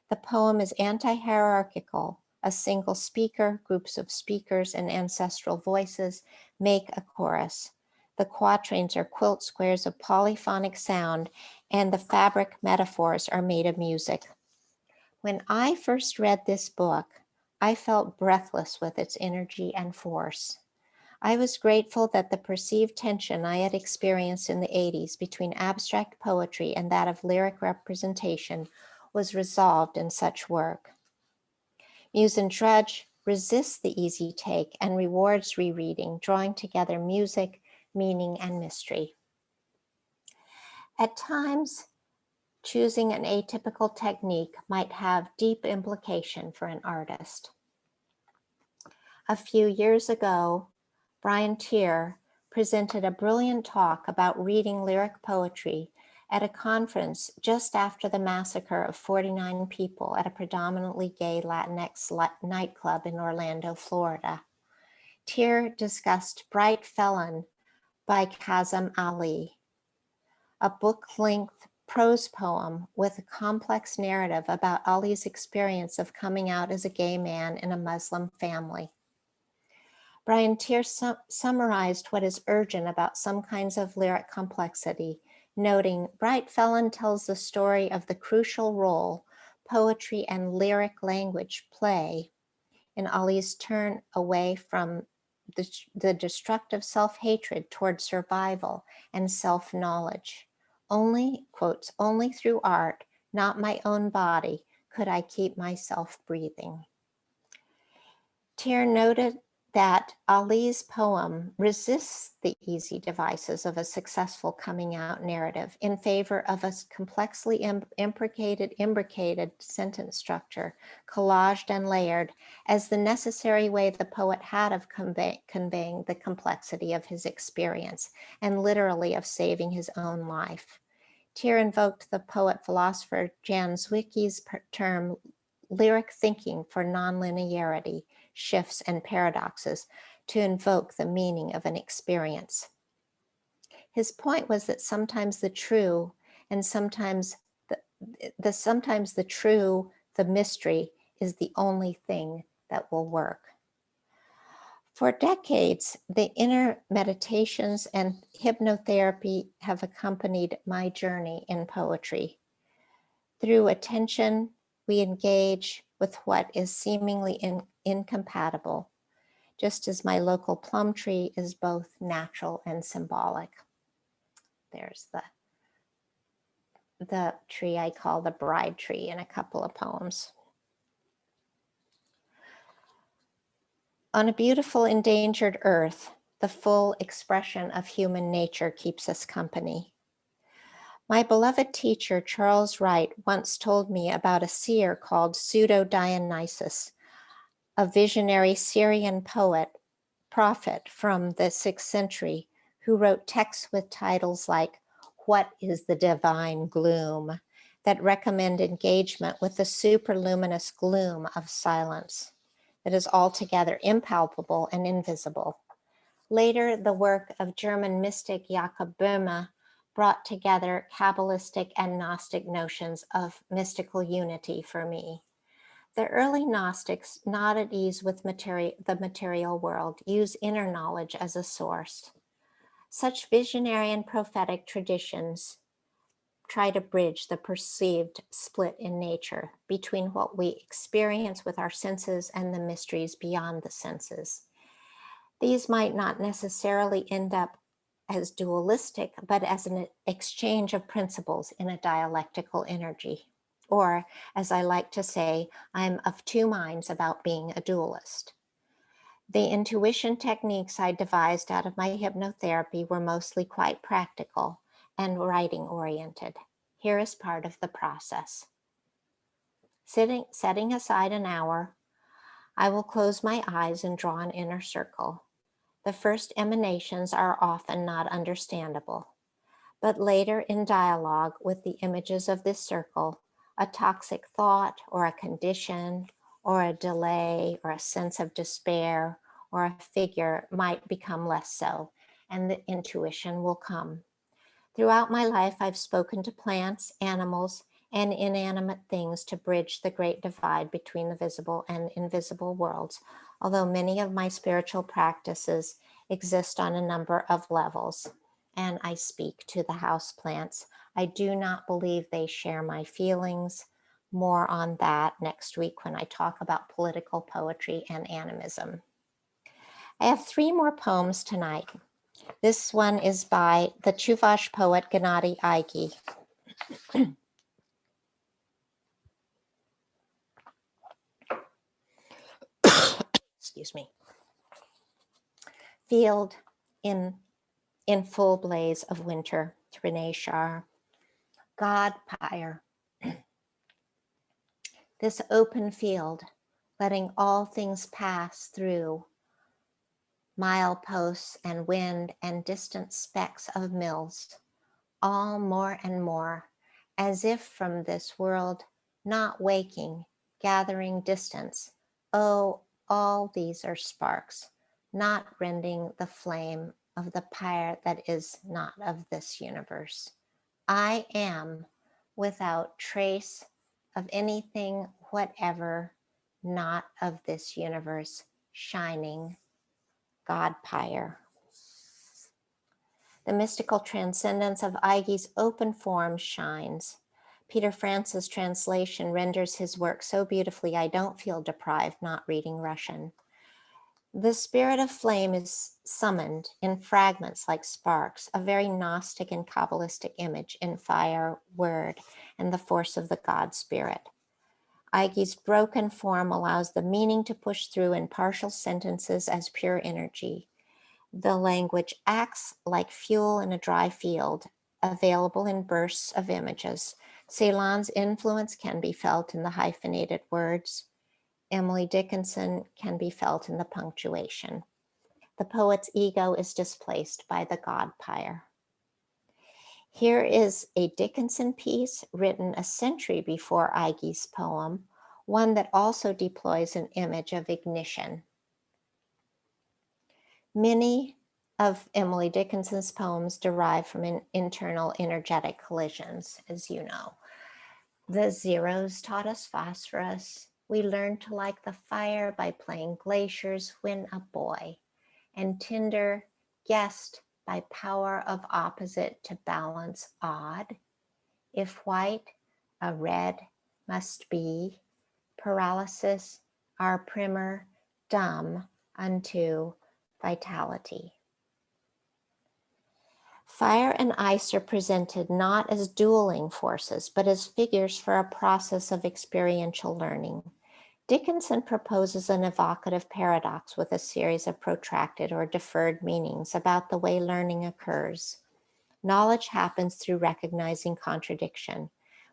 The poem is anti-hierarchical. A single speaker, groups of speakers, and ancestral voices make a chorus. The quatrains are quilt squares of polyphonic sound, and the fabric metaphors are made of music. When I first read this book, I felt breathless with its energy and force. I was grateful that the perceived tension I had experienced in the 80s between abstract poetry and that of lyric representation was resolved in such work. Muse and Drudge resists the easy take and rewards rereading, drawing together music, meaning, and mystery. At times, choosing an atypical technique might have deep implication for an artist. A few years ago, Brian Tier presented a brilliant talk about reading lyric poetry at a conference just after the massacre of 49 people at a predominantly gay Latinx nightclub in Orlando, Florida. Tier discussed Bright Felon by Kazem Ali, a book-length prose poem with a complex narrative about Ali's experience of coming out as a gay man in a Muslim family. Brian Tier summarized what is urgent about some kinds of lyric complexity, noting, Bright Felon tells the story of the crucial role poetry and lyric language play in Ali's turn away from the destructive self-hatred toward survival and self-knowledge. Only, quotes, only through art, not my own body, could I keep myself breathing. Tier noted that Ali's poem resists the easy devices of a successful coming out narrative in favor of a complexly imbricated sentence structure, collaged and layered, as the necessary way the poet had of conveying the complexity of his experience and literally of saving his own life. Tyr invoked the poet-philosopher Jan Zwicky's term lyric thinking for nonlinearity, shifts, and paradoxes to invoke the meaning of an experience. His point was that sometimes the true and sometimes the mystery is the only thing that will work. For decades, the inner meditations and hypnotherapy have accompanied my journey in poetry. Through attention, we engage with what is seemingly incompatible, just as my local plum tree is both natural and symbolic. There's the tree I call the bride tree in a couple of poems. On a beautiful endangered earth, the full expression of human nature keeps us company. My beloved teacher, Charles Wright, once told me about a seer called Pseudo-Dionysus, a visionary Syrian prophet from the 6th century, who wrote texts with titles like, "What is the Divine Gloom?" that recommend engagement with the superluminous gloom of silence that is altogether impalpable and invisible. Later, the work of German mystic Jakob Böhme brought together Kabbalistic and Gnostic notions of mystical unity for me. The early Gnostics, not at ease with the material world, use inner knowledge as a source. Such visionary and prophetic traditions try to bridge the perceived split in nature between what we experience with our senses and the mysteries beyond the senses. These might not necessarily end up as dualistic, but as an exchange of principles in a dialectical energy. Or, as I like to say, I'm of two minds about being a dualist. The intuition techniques I devised out of my hypnotherapy were mostly quite practical and writing-oriented. Here is part of the process. Setting aside an hour, I will close my eyes and draw an inner circle. The first emanations are often not understandable, but later in dialogue with the images of this circle, a toxic thought or a condition or a delay or a sense of despair or a figure might become less so, and the intuition will come. Throughout my life, I've spoken to plants, animals, and inanimate things to bridge the great divide between the visible and invisible worlds, although many of my spiritual practices exist on a number of levels, and I speak to the houseplants. I do not believe they share my feelings. More on that next week when I talk about political poetry and animism. I have 3 more poems tonight. This one is by the Chuvash poet Gennady Aigi. Excuse me. Field in full blaze of winter, to Renee Shar. God pyre. This open field, letting all things pass through, mileposts and wind and distant specks of mills, all more and more, as if from this world, not waking, gathering distance. Oh, all these are sparks, not rending the flame of the pyre that is not of this universe. I am without trace of anything whatever, not of this universe, shining God pyre. The mystical transcendence of Aigi's open form shines. Peter Francis' translation renders his work so beautifully I don't feel deprived not reading Russian. The spirit of flame is summoned in fragments like sparks, a very Gnostic and Kabbalistic image in fire, word, and the force of the God spirit. Aigi's broken form allows the meaning to push through in partial sentences as pure energy. The language acts like fuel in a dry field, available in bursts of images. Ceylon's influence can be felt in the hyphenated words. Emily Dickinson can be felt in the punctuation. The poet's ego is displaced by the God pyre. Here is a Dickinson piece written a century before Aigi's poem, one that also deploys an image of ignition. Many of Emily Dickinson's poems derive from internal energetic collisions, as you know. The zeros taught us phosphorus. We learned to like the fire by playing glaciers when a boy. And tinder guessed by power of opposite to balance odd. If white, a red must be. Paralysis, our primer, dumb unto vitality. Fire and ice are presented not as dueling forces, but as figures for a process of experiential learning. Dickinson proposes an evocative paradox with a series of protracted or deferred meanings about the way learning occurs. Knowledge happens through recognizing contradiction.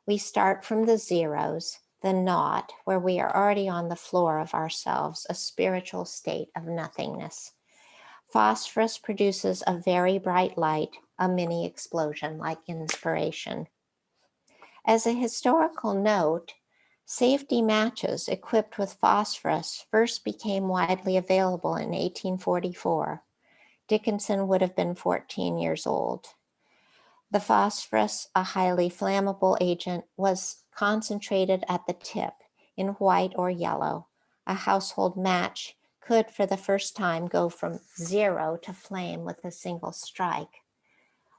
We start from the zeros, the naught, where we are already on the floor of ourselves, a spiritual state of nothingness. Phosphorus produces a very bright light, a mini explosion like inspiration. As a historical note, safety matches equipped with phosphorus first became widely available in 1844. Dickinson would have been 14 years old. The phosphorus, a highly flammable agent, was concentrated at the tip in white or yellow. A household match could, for the first time, go from zero to flame with a single strike.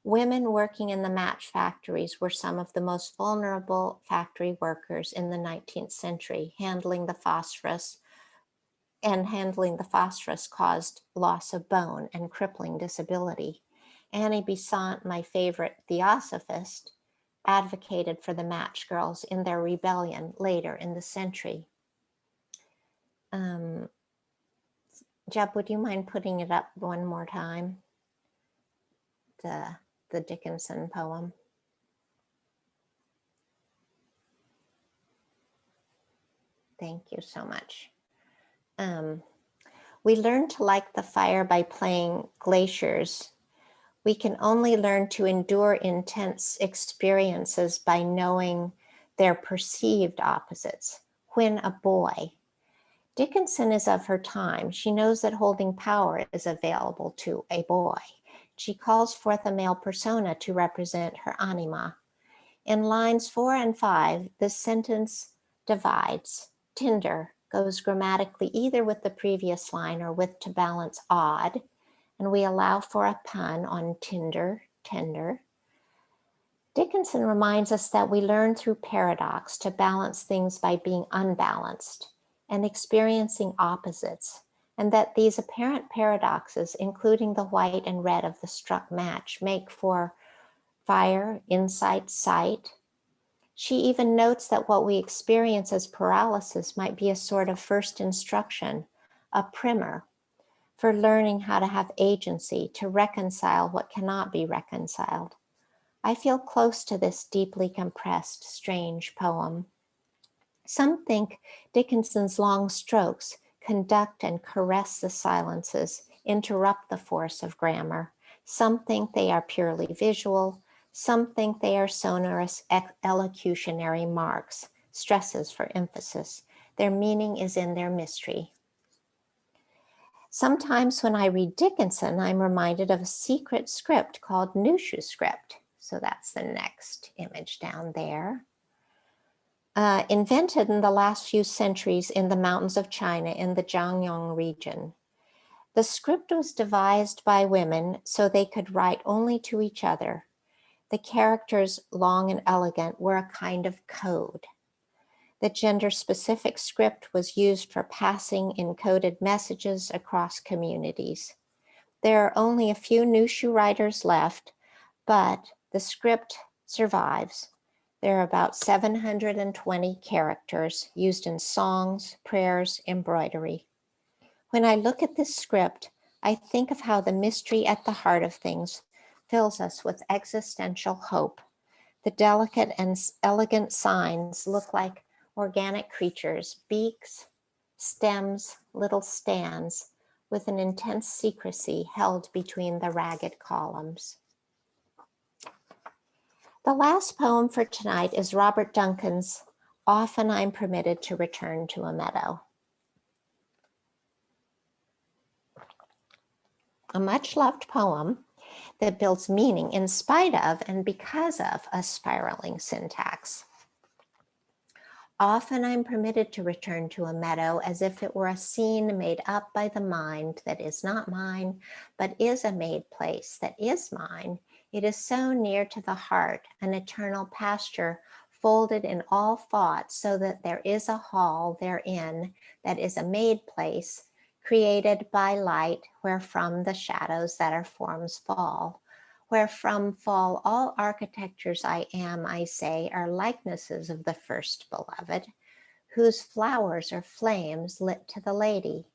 Women working in the match factories were some of the most vulnerable factory workers in the 19th century. Handling the phosphorus caused loss of bone and crippling disability. Annie Besant, my favorite theosophist, advocated for the match girls in their rebellion later in the century. Jeb, would you mind putting it up one more time? The Dickinson poem. Thank you so much. We learn to like the fire by playing glaciers. We can only learn to endure intense experiences by knowing their perceived opposites. When a boy. Dickinson is of her time. She knows that holding power is available to a boy. She calls forth a male persona to represent her anima. In lines 4 and 5, the sentence divides. Tinder goes grammatically either with the previous line or with to balance odd, and we allow for a pun on tinder, tender. Dickinson reminds us that we learn through paradox to balance things by being unbalanced and experiencing opposites, and that these apparent paradoxes, including the white and red of the struck match, make for fire, insight, sight. She even notes that what we experience as paralysis might be a sort of first instruction, a primer, for learning how to have agency, to reconcile what cannot be reconciled. I feel close to this deeply compressed, strange poem. Some think Dickinson's long strokes conduct and caress the silences, interrupt the force of grammar. Some think they are purely visual. Some think they are sonorous elocutionary marks, stresses for emphasis. Their meaning is in their mystery. Sometimes when I read Dickinson, I'm reminded of a secret script called Nushu script. So that's the next image down there. Invented in the last few centuries in the mountains of China in the Jiangnan region. The script was devised by women so they could write only to each other. The characters, long and elegant, were a kind of code. The gender-specific script was used for passing encoded messages across communities. There are only a few Nushu writers left, but the script survives. There are about 720 characters used in songs, prayers, embroidery. When I look at this script, I think of how the mystery at the heart of things fills us with existential hope. The delicate and elegant signs look like organic creatures, beaks, stems, little stands, with an intense secrecy held between the ragged columns. The last poem for tonight is Robert Duncan's Often I'm Permitted to Return to a Meadow. A much-loved poem that builds meaning in spite of and because of a spiraling syntax. Often I'm permitted to return to a meadow as if it were a scene made up by the mind that is not mine, but is a made place that is mine. It is so near to the heart, an eternal pasture folded in all thoughts, so that there is a hall therein that is a made place, created by light, wherefrom the shadows that are forms fall. Wherefrom fall all architectures I am, I say, are likenesses of the first beloved, whose flowers are flames lit to the lady.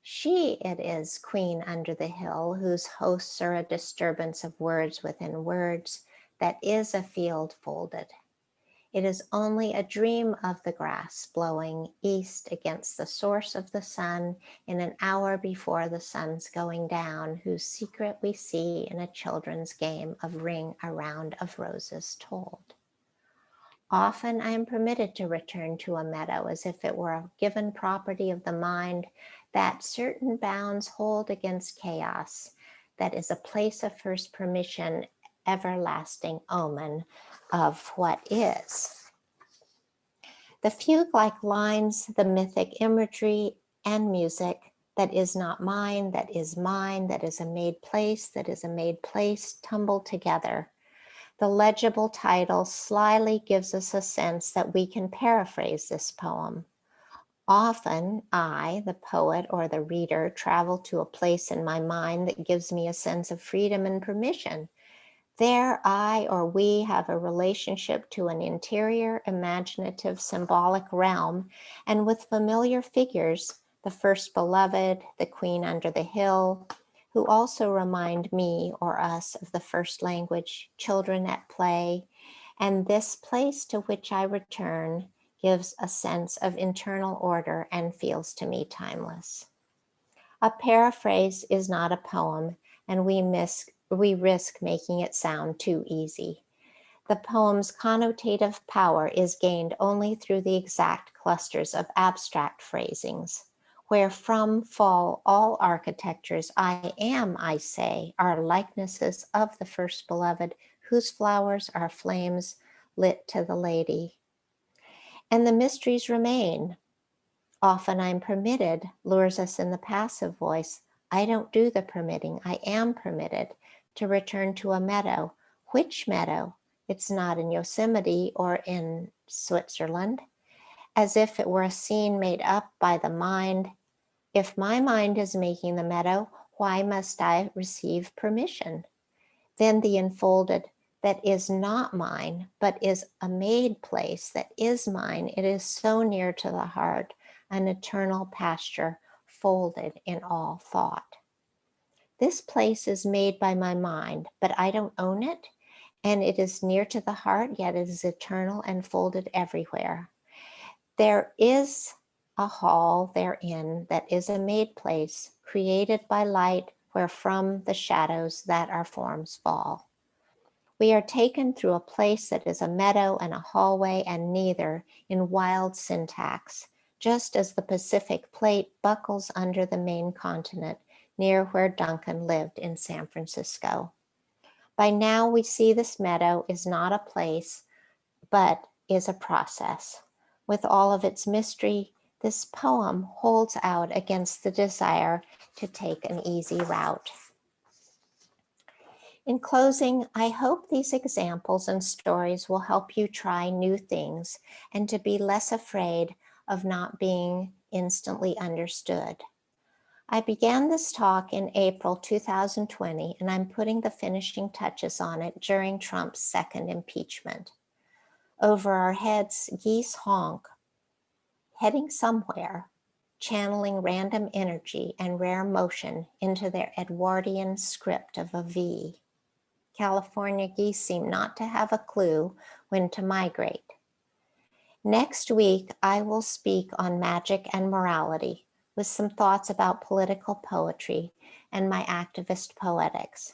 She it is, queen under the hill, whose hosts are a disturbance of words within words, that is a field folded. It is only a dream of the grass blowing east against the source of the sun in an hour before the sun's going down, whose secret we see in a children's game of ring a round of roses told. Often I am permitted to return to a meadow as if it were a given property of the mind that certain bounds hold against chaos, that is a place of first permission, everlasting omen of what is. The fugue-like lines, the mythic imagery and music that is not mine, that is mine, that is a made place, that is a made place, tumble together. The legible title slyly gives us a sense that we can paraphrase this poem. Often I, the poet or the reader, travel to a place in my mind that gives me a sense of freedom and permission. There I or we have a relationship to an interior, imaginative, symbolic realm, and with familiar figures, the first beloved, the queen under the hill, who also remind me or us of the first language, children at play, and this place to which I return gives a sense of internal order and feels to me timeless. A paraphrase is not a poem, and we risk making it sound too easy. The poem's connotative power is gained only through the exact clusters of abstract phrasings, where from fall all architectures I am, I say, are likenesses of the first beloved, whose flowers are flames lit to the lady. And the mysteries remain. Often I'm permitted lures us in the passive voice. I don't do the permitting. I am permitted to return to a meadow. Which meadow? It's not in Yosemite or in Switzerland, as if it were a scene made up by the mind. If my mind is making the meadow, why must I receive permission? Then the enfolded that is not mine, but is a made place that is mine. It is so near to the heart, an eternal pasture folded in all thought. This place is made by my mind, but I don't own it, and it is near to the heart, yet it is eternal and folded everywhere. There is a hall therein that is a made place, created by light, where from the shadows that our forms fall. We are taken through a place that is a meadow and a hallway and neither in wild syntax, just as the Pacific plate buckles under the main continent near where Duncan lived in San Francisco. By now we see this meadow is not a place, but is a process. With all of its mystery, this poem holds out against the desire to take an easy route. In closing, I hope these examples and stories will help you try new things and to be less afraid of not being instantly understood. I began this talk in April 2020, and I'm putting the finishing touches on it during Trump's second impeachment. Over our heads, geese honk, heading somewhere, channeling random energy and rare motion into their Edwardian script of a V. California geese seem not to have a clue when to migrate. Next week, I will speak on magic and morality with some thoughts about political poetry and my activist poetics.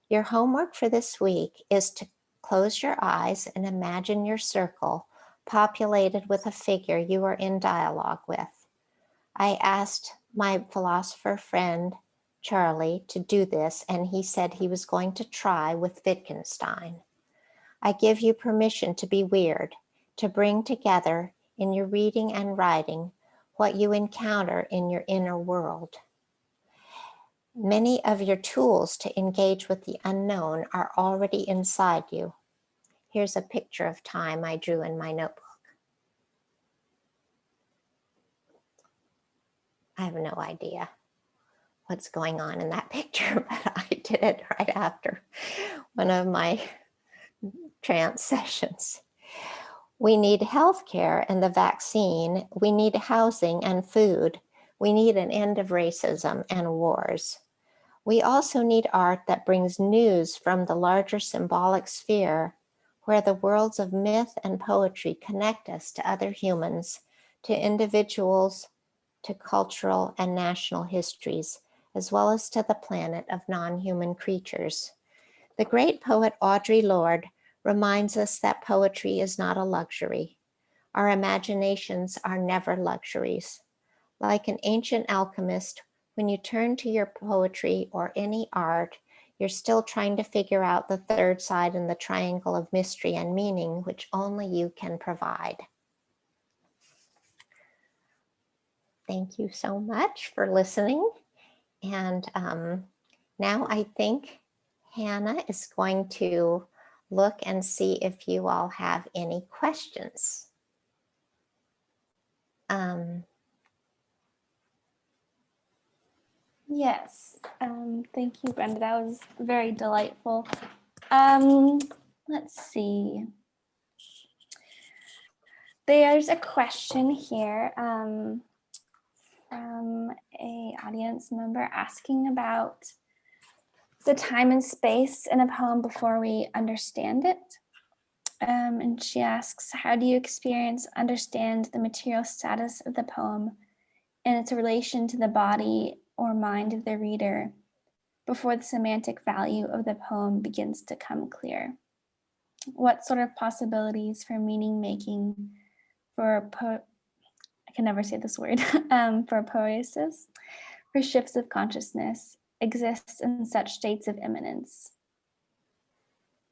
Your homework for this week is to close your eyes and imagine your circle populated with a figure you are in dialogue with. I asked my philosopher friend, Charlie, to do this, and he said he was going to try with Wittgenstein. I give you permission to be weird, to bring together in your reading and writing what you encounter in your inner world. Many of your tools to engage with the unknown are already inside you. Here's a picture of time I drew in my notebook. I have no idea what's going on in that picture, but I did it right after one of my trance sessions. We need healthcare and the vaccine. We need housing and food. We need an end of racism and wars. We also need art that brings news from the larger symbolic sphere, where the worlds of myth and poetry connect us to other humans, to individuals, to cultural and national histories, as well as to the planet of non-human creatures. The great poet Audre Lorde reminds us that poetry is not a luxury. Our imaginations are never luxuries. Like an ancient alchemist, when you turn to your poetry or any art, you're still trying to figure out the third side in the triangle of mystery and meaning, which only you can provide. Thank you so much for listening. And now I think Hannah is going to look and see if you all have any questions. Yes, thank you, Brenda. That was very delightful. Let's see. There's a question here from a audience member asking about the time and space in a poem before we understand it. And she asks, how do you understand the material status of the poem and its relation to the body or mind of the reader before the semantic value of the poem begins to come clear? What sort of possibilities for meaning making, for I can never say this word, for poiesis, for shifts of consciousness exists in such states of immanence?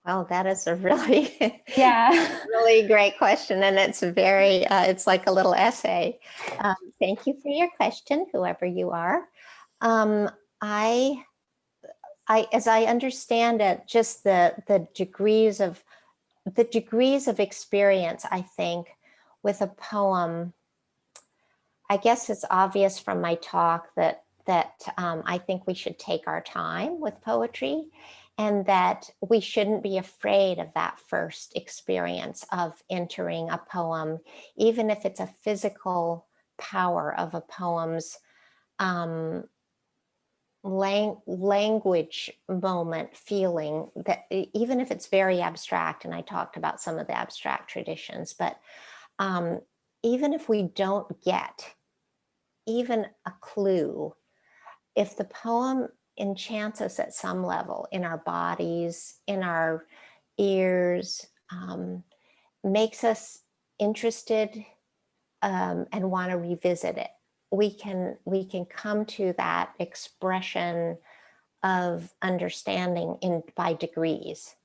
Well, that is a really, really great question, and it's very, it's like a little essay. Thank you for your question, whoever you are. As I understand it, just the degrees of experience, I think, with a poem. I guess it's obvious from my talk that I think we should take our time with poetry, and that we shouldn't be afraid of that first experience of entering a poem, even if it's a physical power of a poem's language moment, feeling, that even if it's very abstract, and I talked about some of the abstract traditions, but even if we don't get even a clue, if the poem enchants us at some level in our bodies, in our ears, makes us interested and want to revisit it, we can come to that expression of understanding by degrees.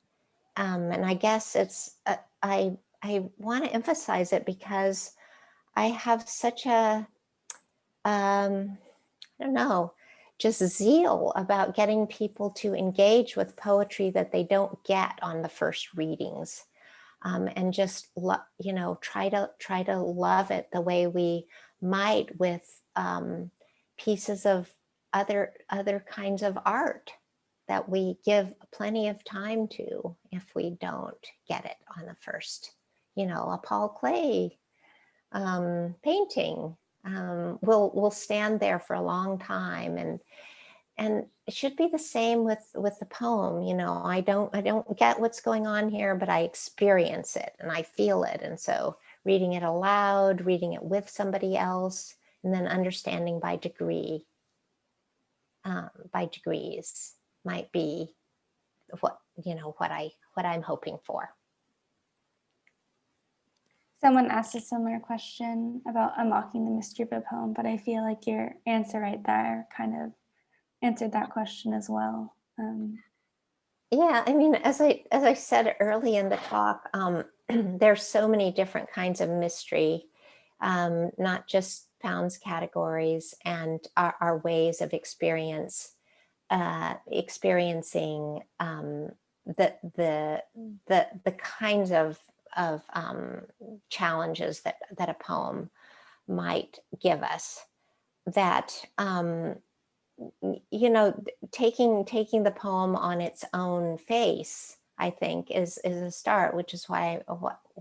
And I guess it's I want to emphasize it because I have such a I don't know, just zeal about getting people to engage with poetry that they don't get on the first readings, and just try to love it the way we might with pieces of other kinds of art that we give plenty of time to if we don't get it on the first a Paul Klee painting will stand there for a long time, and it should be the same with the poem. I don't get what's going on here, but I experience it and I feel it. And so reading it aloud, reading it with somebody else, and then understanding by degrees might be what I'm hoping for. Someone asked a similar question about unlocking the mystery of a poem, but I feel like your answer right there kind of answered that question as well. Yeah, I mean, as I said early in the talk, there's so many different kinds of mystery, not just Pound's categories, and our ways of experiencing the kinds of challenges that a poem might give us. That taking the poem on its own face, I think, is a start, which is why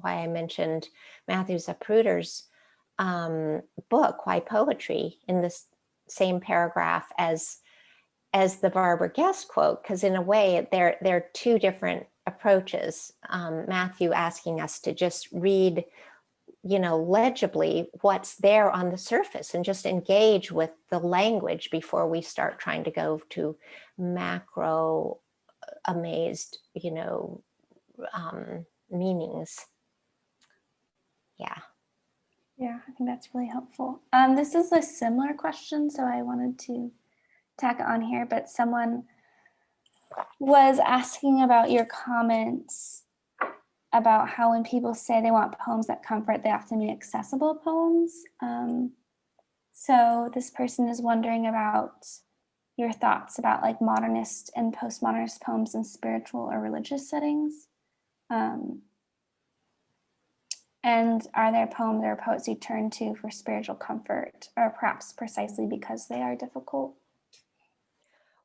I mentioned Matthew Zapruder's book, Why Poetry, in this same paragraph as the Barbara Guest quote, because in a way they're two different approaches. Matthew asking us to just read legibly what's there on the surface and just engage with the language before we start trying to go to macro amazed meanings. Yeah, I think that's really helpful. This is a similar question, so I wanted to tack it on here, but someone was asking about your comments about how when people say they want poems that comfort, they often mean accessible poems. So this person is wondering about your thoughts about like modernist and postmodernist poems in spiritual or religious settings. And are there poems or poets you turn to for spiritual comfort, or perhaps precisely because they are difficult?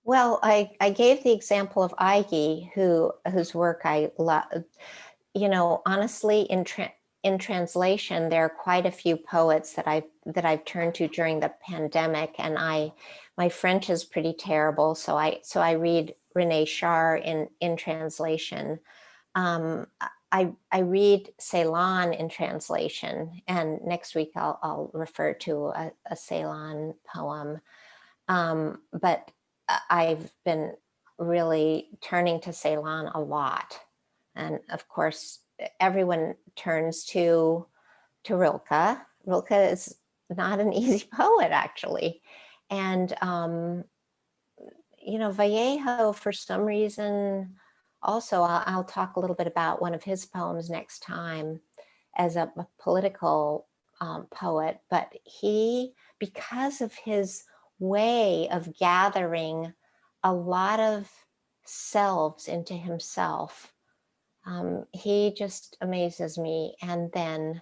Well, I gave the example of Ige, whose work I love. Honestly, in translation, there are quite a few poets that I've turned to during the pandemic, and my French is pretty terrible, so I read René Char in translation. I read Ceylon in translation, and next week I'll refer to a Ceylon poem. But I've been really turning to Ceylon a lot. And of course, everyone turns to Rilke. Rilke is not an easy poet, actually. And, Vallejo, for some reason, also, I'll talk a little bit about one of his poems next time as a political poet, but he, because of his way of gathering a lot of selves into himself, he just amazes me. And then,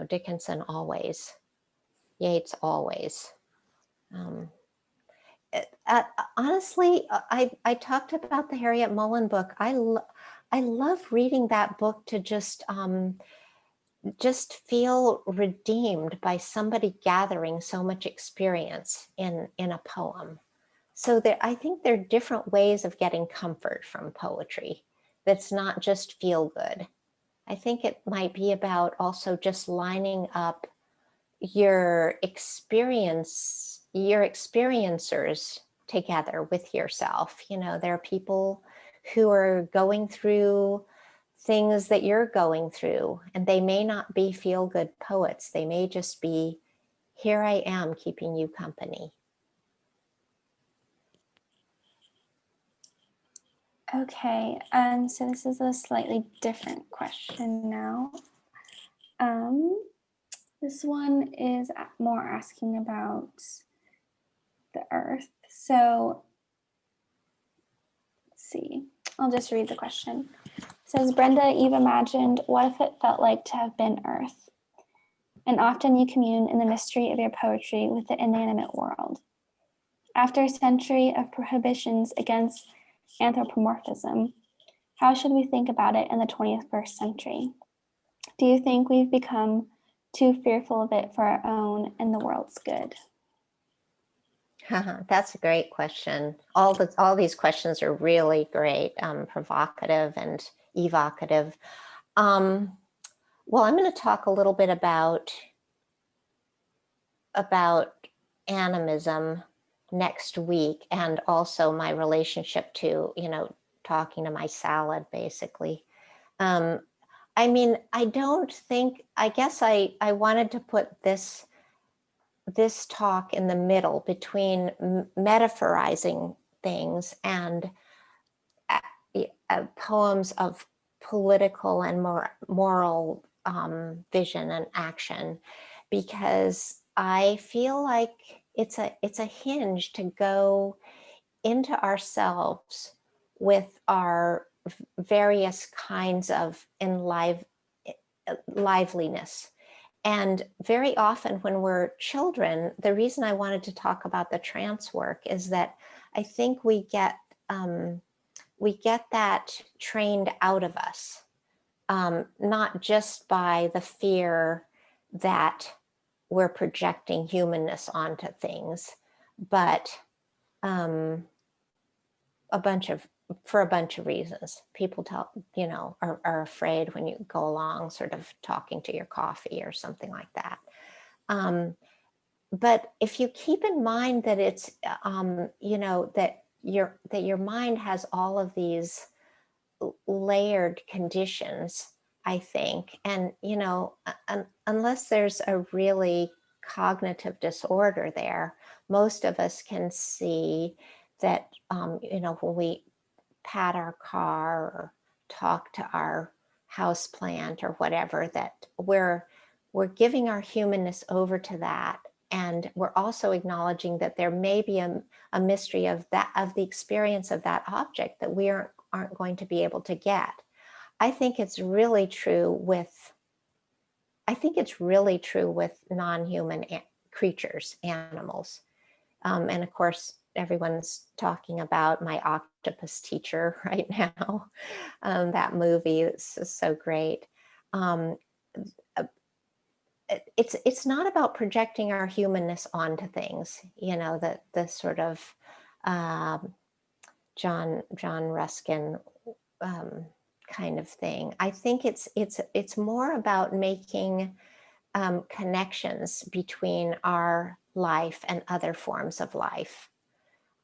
Dickinson always, Yeats always. Honestly, I talked about the Harriet Mullen book. I love reading that book to just feel redeemed by somebody gathering so much experience in a poem. So I think there are different ways of getting comfort from poetry that's not just feel good. I think it might be about also just lining up your experiencers together with yourself. There are people who are going through things that you're going through, and they may not be feel-good poets. They may just be, here I am keeping you company. Okay, so this is a slightly different question now. This one is more asking about the earth. So let's see, I'll just read the question. It says, Brenda, you've imagined what if it felt like to have been earth? And often you commune in the mystery of your poetry with the inanimate world. After a century of prohibitions against anthropomorphism, How should we think about it in the 21st century? Do you think we've become too fearful of it for our own and the world's good? That's a great question. All these questions are really great, provocative and evocative. Well, I'm going to talk a little bit about animism next week, and also my relationship to, talking to my salad, basically. I mean, I guess I wanted to put this talk in the middle between metaphorizing things and poems of political and moral vision and action, because I feel like it's a hinge to go into ourselves with our various kinds of liveliness. And very often when we're children, the reason I wanted to talk about the trance work is that I think we get that trained out of us, not just by the fear that we're projecting humanness onto things, but for a bunch of reasons. People are afraid when you go along sort of talking to your coffee or something like that. But if you keep in mind that it's, that your mind has all of these layered conditions, I think, and, unless there's a really cognitive disorder there, most of us can see that, when we pat our car or talk to our house plant or whatever, that we're giving our humanness over to that. And we're also acknowledging that there may be a mystery of the experience of that object that we aren't going to be able to get. I think it's really true with non-human creatures, animals. And of course, everyone's talking about My Octopus Teacher right now. That movie is so great. It's not about projecting our humanness onto things, the sort of John Ruskin kind of thing. I think it's more about making connections between our life and other forms of life.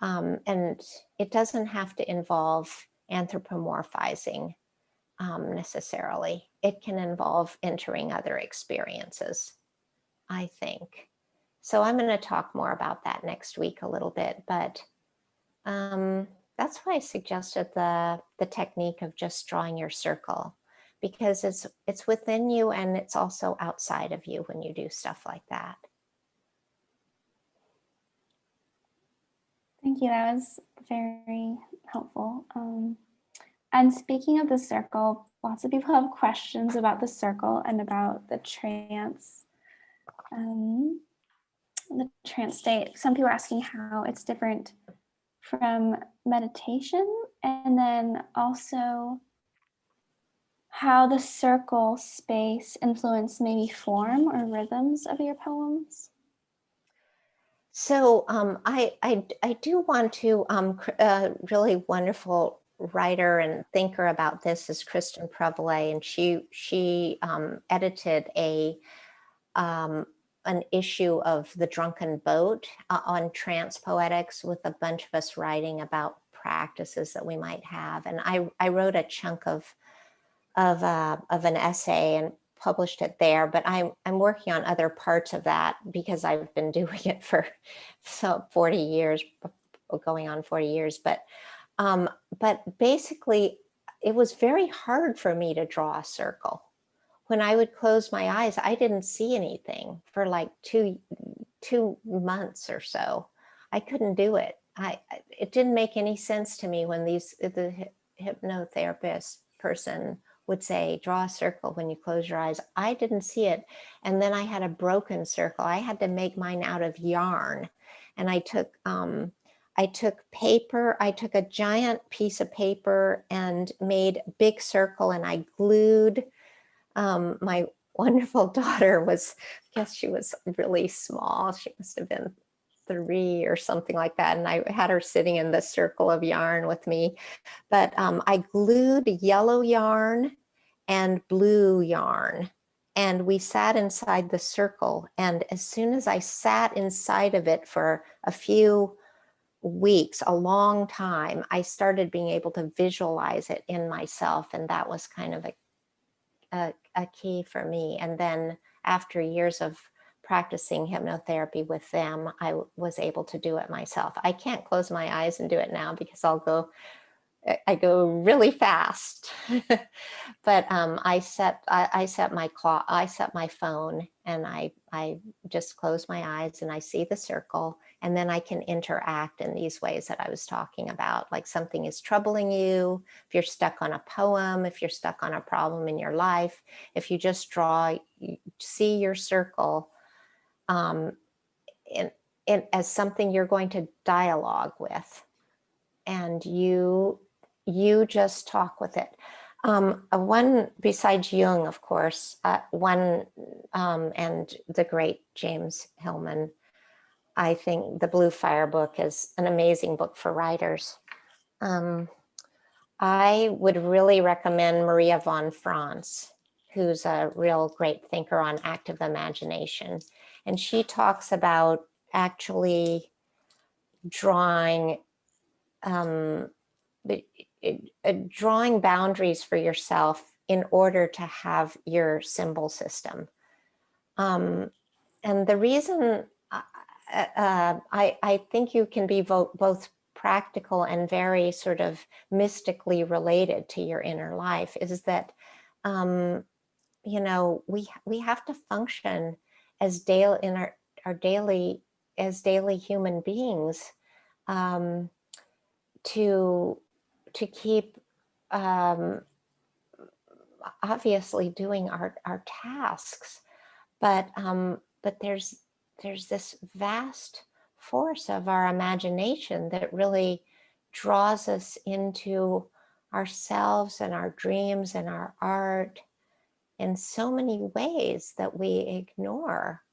And it doesn't have to involve anthropomorphizing necessarily. It can involve entering other experiences, I think. So I'm going to talk more about that next week a little bit, but that's why I suggested the technique of just drawing your circle, because it's within you and it's also outside of you when you do stuff like that. Thank you. That was very helpful. And speaking of the circle, lots of people have questions about the circle and about the trance state. Some people are asking how it's different from meditation, and then also how the circle space influence maybe form or rhythms of your poems. So I do want to, really wonderful writer and thinker about this is Kristen Prevelet, and she edited an issue of The Drunken Boat on trance poetics, with a bunch of us writing about practices that we might have. And I wrote a chunk of an essay and published it there, but I'm working on other parts of that because I've been doing it for 40 years, going on 40 years. But basically, it was very hard for me to draw a circle. When I would close my eyes, I didn't see anything for like two months or so. I couldn't do it. It didn't make any sense to me when the hypnotherapist person would say, draw a circle when you close your eyes. I didn't see it. And then I had a broken circle. I had to make mine out of yarn. And I took I took paper, I took a giant piece of paper and made a big circle, and I glued, my wonderful daughter was, I guess she was really small. She must have been 3 or something like that. And I had her sitting in the circle of yarn with me. But I glued yellow yarn and blue yarn. And we sat inside the circle. And as soon as I sat inside of it for a few weeks, a long time, I started being able to visualize it in myself. And that was kind of a key for me. And then after years of practicing hypnotherapy with them, I was able to do it myself. I can't close my eyes and do it now because I go really fast. But I set my phone, and I just close my eyes and I see the circle, and then I can interact in these ways that I was talking about. Like something is troubling you, if you're stuck on a poem, if you're stuck on a problem in your life, if you just see your circle as something you're going to dialogue with, and you just talk with it. One, besides Jung, of course, and the great James Hillman, I think the Blue Fire book is an amazing book for writers. I would really recommend Maria von Franz, who's a real great thinker on active imagination. And she talks about actually drawing boundaries for yourself in order to have your symbol system. And the reason I think you can be both practical and very sort of mystically related to your inner life is that, we have to function as daily human beings, to keep obviously doing our tasks, but there's this vast force of our imagination that really draws us into ourselves and our dreams and our art in so many ways that we ignore.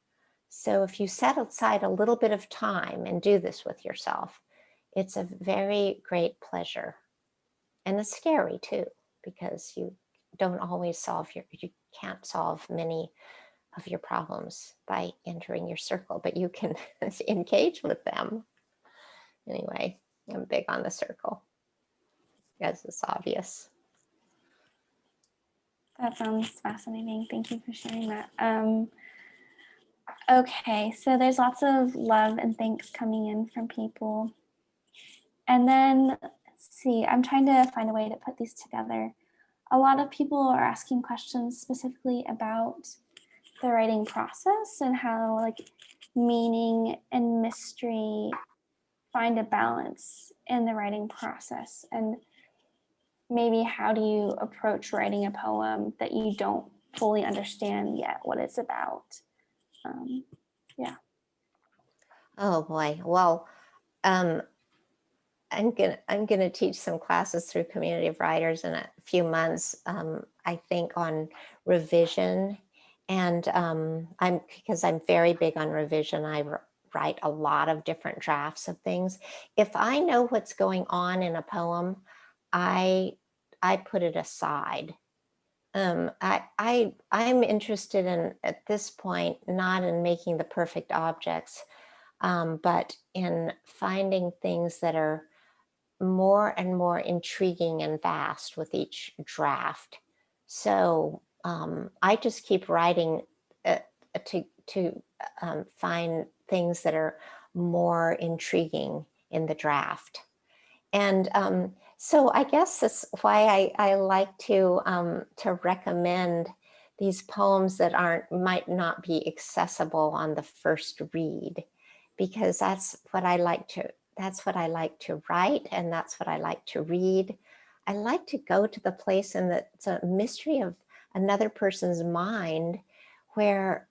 So if you set aside a little bit of time and do this with yourself, it's a very great pleasure. And it's scary too, because you can't solve many of your problems by entering your circle, but you can engage with them. Anyway, I'm big on the circle, as is obvious. That sounds fascinating. Thank you for sharing that. Okay, so there's lots of love and thanks coming in from people. And then, let's see, I'm trying to find a way to put these together. A lot of people are asking questions specifically about the writing process and how meaning and mystery find a balance in the writing process. And maybe how do you approach writing a poem that you don't fully understand yet what it's about? Yeah. Oh boy. Well, I'm gonna teach some classes through Community of Writers in a few months. I think on revision, and because I'm very big on revision. I write a lot of different drafts of things. If I know what's going on in a poem, I put it aside. I'm interested in, at this point, not in making the perfect objects, but in finding things that are more and more intriguing and vast with each draft. So I just keep writing to find things that are more intriguing in the draft. And so I guess that's why I like to recommend these poems that might not be accessible on the first read, because that's what I like to write, and that's what I like to read. I like to go to the place in the mystery of another person's mind where,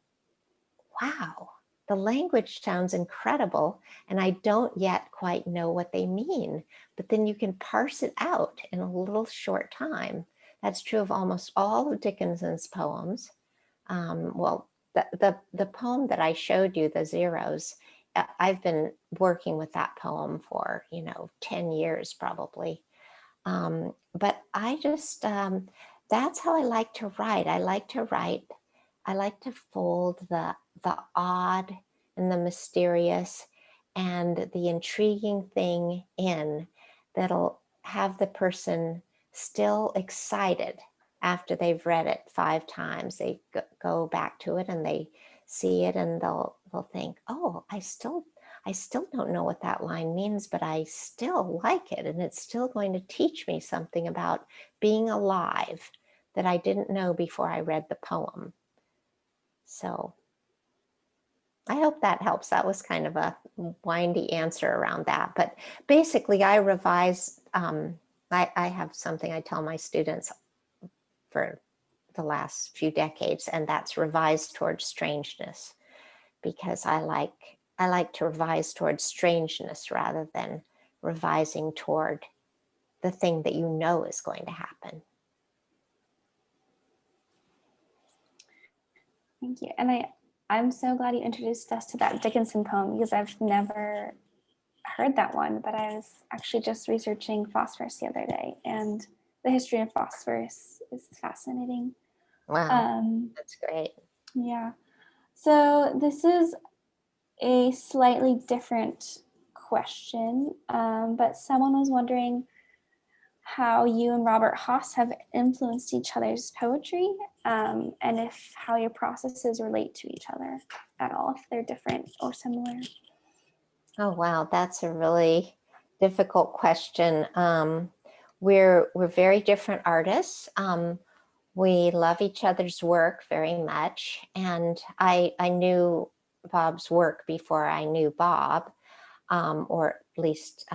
wow, the language sounds incredible and I don't yet quite know what they mean, but then you can parse it out in a little short time. That's true of almost all of Dickinson's poems. Well, the poem that I showed you, The Zeros, I've been working with that poem for, 10 years probably. But I just, that's how I like to write. I like to fold the odd and the mysterious and the intriguing thing in that'll have the person still excited after they've read it 5 times. They go back to it and they see it and they'll think, oh, I still don't know what that line means, but I still like it. And it's still going to teach me something about being alive that I didn't know before I read the poem. So I hope that helps. That was kind of a windy answer around that. But basically, I revise. I have something I tell my students for the last few decades, and that's revise towards strangeness, because I like to revise towards strangeness rather than revising toward the thing that you know is going to happen. Thank you. And I'm so glad you introduced us to that Dickinson poem, because I've never heard that one, but I was actually just researching phosphorus the other day, and the history of phosphorus is fascinating. Wow, that's great. Yeah. So this is a slightly different question, but someone was wondering how you and Robert Haas have influenced each other's poetry, and if how your processes relate to each other at all, if they're different or similar. Oh, wow, that's a really difficult question. We're very different artists. We love each other's work very much, and I knew Bob's work before I knew Bob, or at least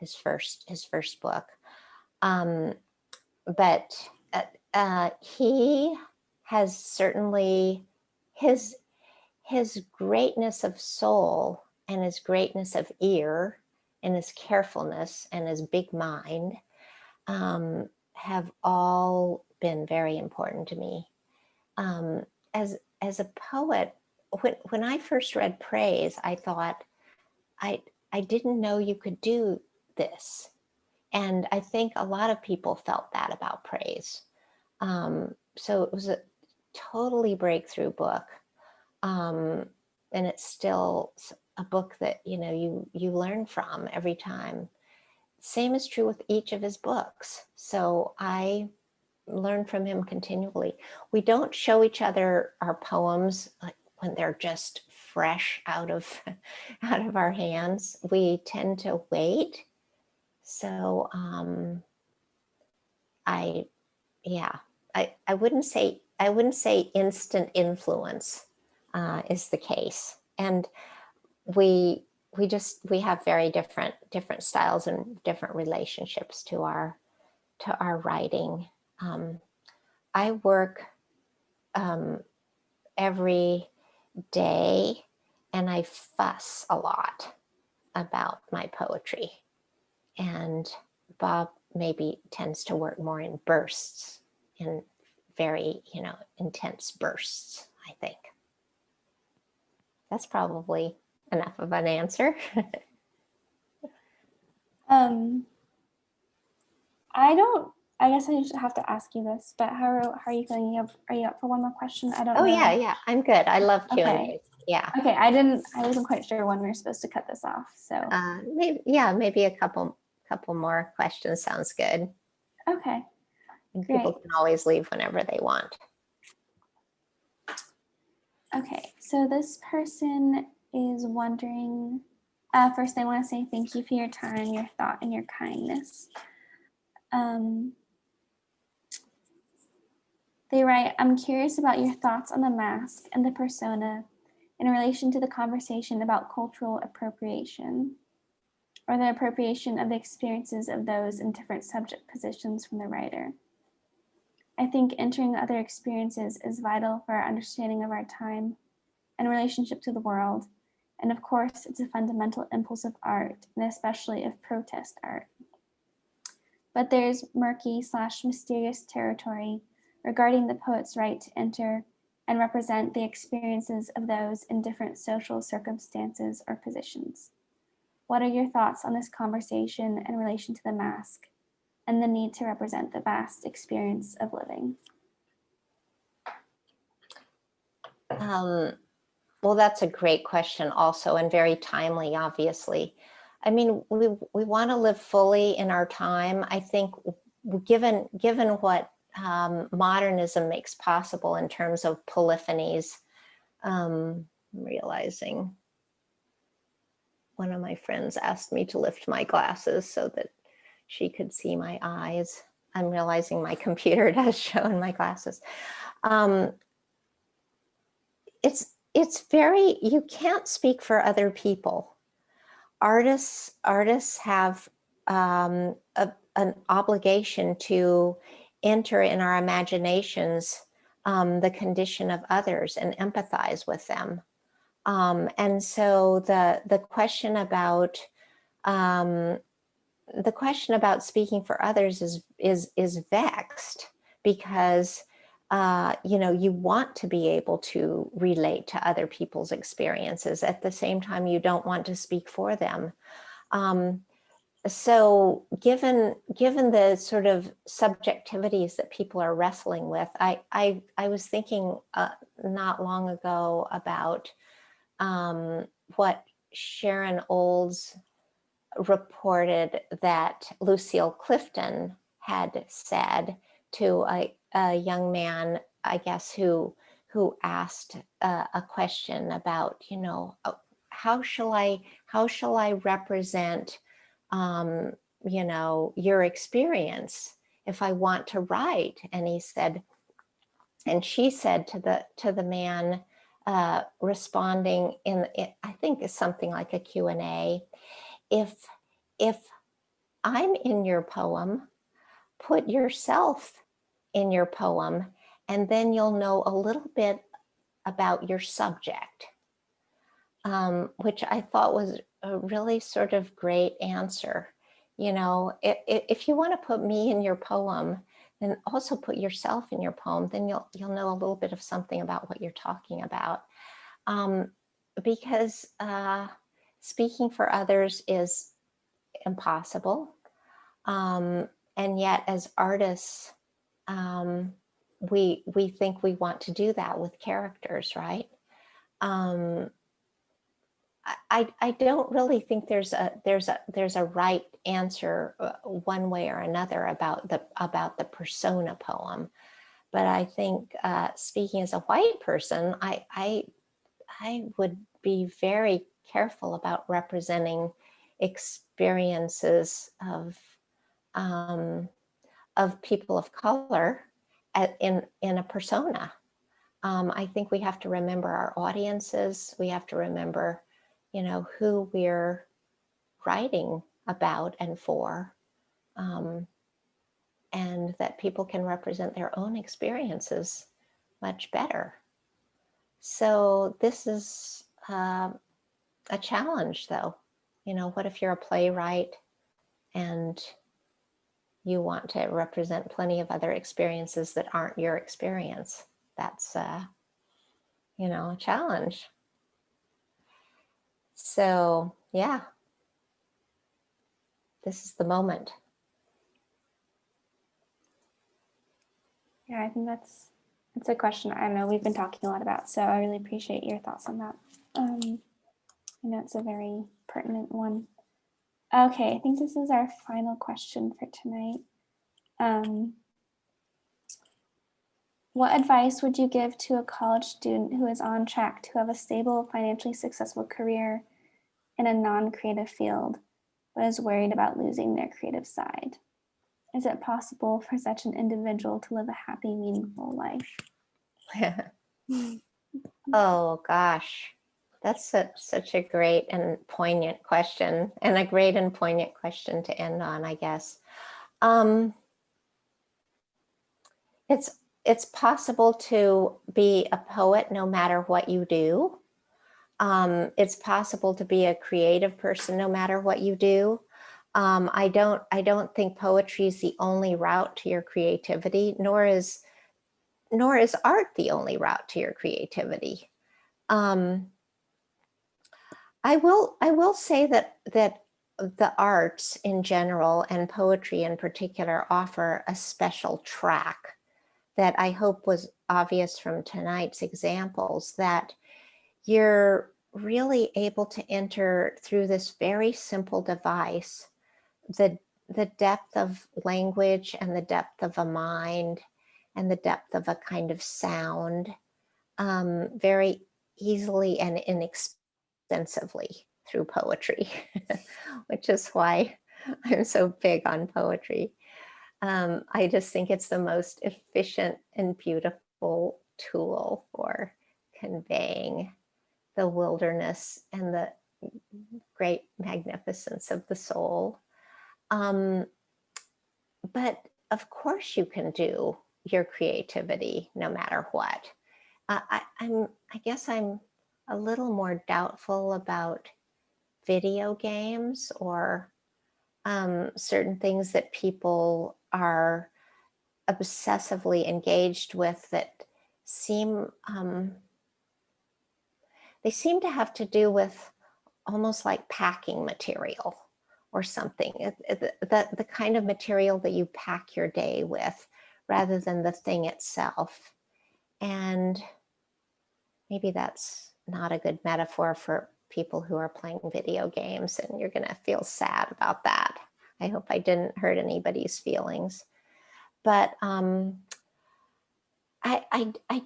his first book. But he has certainly his greatness of soul and his greatness of ear and his carefulness and his big mind have all been very important to me. As a poet, when I first read praise, I thought, I didn't know you could do this. And I think a lot of people felt that about praise. So it was a totally breakthrough book. And it's still a book that, you learn from every time. Same is true with each of his books. So I learn from him continually. We don't show each other our poems like when they're just fresh out of our hands. We tend to wait. So I wouldn't say instant influence is the case, and we have very different styles and different relationships to our writing. I work every day, and I fuss a lot about my poetry, and Bob maybe tends to work more in bursts, in very intense bursts, I think. That's probably enough of an answer. I guess I just have to ask you this, but how are you feeling? Are you up for one more question? I don't know. Oh yeah, I'm good. I love Q&A. Okay. Yeah. Okay, I wasn't quite sure when we were supposed to cut this off. So maybe a couple more questions sounds good. Okay. And great. People can always leave whenever they want. Okay, so this person is wondering, first I want to say thank you for your time, your thought, and your kindness. They write, I'm curious about your thoughts on the mask and the persona in relation to the conversation about cultural appropriation, or the appropriation of the experiences of those in different subject positions from the writer. I think entering other experiences is vital for our understanding of our time. and relationship to the world. And of course, it's a fundamental impulse of art, and especially of protest art. But there's murky/mysterious territory regarding the poet's right to enter and represent the experiences of those in different social circumstances or positions. What are your thoughts on this conversation in relation to the mask and the need to represent the vast experience of living? Well, that's a great question also, and very timely, obviously. I mean, we want to live fully in our time. I think given what modernism makes possible in terms of polyphonies, realizing one of my friends asked me to lift my glasses so that she could see my eyes. I'm realizing my computer does show in my glasses. It's very, you can't speak for other people. Artists have an obligation to enter in our imaginations the condition of others and empathize with them. And so the question about speaking for others is vexed, because you want to be able to relate to other people's experiences. At the same time, you don't want to speak for them. So given the sort of subjectivities that people are wrestling with, I was thinking not long ago about what Sharon Olds reported that Lucille Clifton had said to a young man, I guess, who asked a question about, how shall I represent, your experience if I want to write? And she said to the man, responding in, I think it's something like a Q&A, if I'm in your poem, put yourself in your poem, and then you'll know a little bit about your subject, which I thought was a really sort of great answer. If you want to put me in your poem, then also put yourself in your poem, then you'll know a little bit of something about what you're talking about. Because speaking for others is impossible. And yet as artists, we think we want to do that with characters, right? I don't really think there's a right answer one way or another about the persona poem, but I think speaking as a white person, I would be very careful about representing experiences of people of color in a persona. I think we have to remember our audiences. We have to remember, who we're writing about and for, and that people can represent their own experiences much better. So this is a challenge, though. What if you're a playwright and you want to represent plenty of other experiences that aren't your experience? That's, a challenge. So, yeah, this is the moment. Yeah, I think that's a question I know we've been talking a lot about, so I really appreciate your thoughts on that. I know it's a very pertinent one. Okay, I think this is our final question for tonight. What advice would you give to a college student who is on track to have a stable, financially successful career in a non-creative field, but is worried about losing their creative side? Is it possible for such an individual to live a happy, meaningful life? Oh, gosh. That's such a great and poignant question, and a great and poignant question to end on, I guess. It's possible to be a poet no matter what you do. It's possible to be a creative person no matter what you do. I don't think poetry is the only route to your creativity, nor is art the only route to your creativity. I will say that the arts in general and poetry in particular offer a special track that I hope was obvious from tonight's examples, that you're really able to enter through this very simple device the depth of language and the depth of a mind and the depth of a kind of sound very easily and inexpensively through poetry, which is why I'm so big on poetry. I just think it's the most efficient and beautiful tool for conveying the wilderness and the great magnificence of the soul. But of course you can do your creativity no matter what. I guess I'm a little more doubtful about video games or certain things that people are obsessively engaged with that seem they seem to have to do with almost like packing material or something, the kind of material that you pack your day with rather than the thing itself. And maybe that's not a good metaphor for people who are playing video games, and you're gonna feel sad about that. I hope I didn't hurt anybody's feelings. But I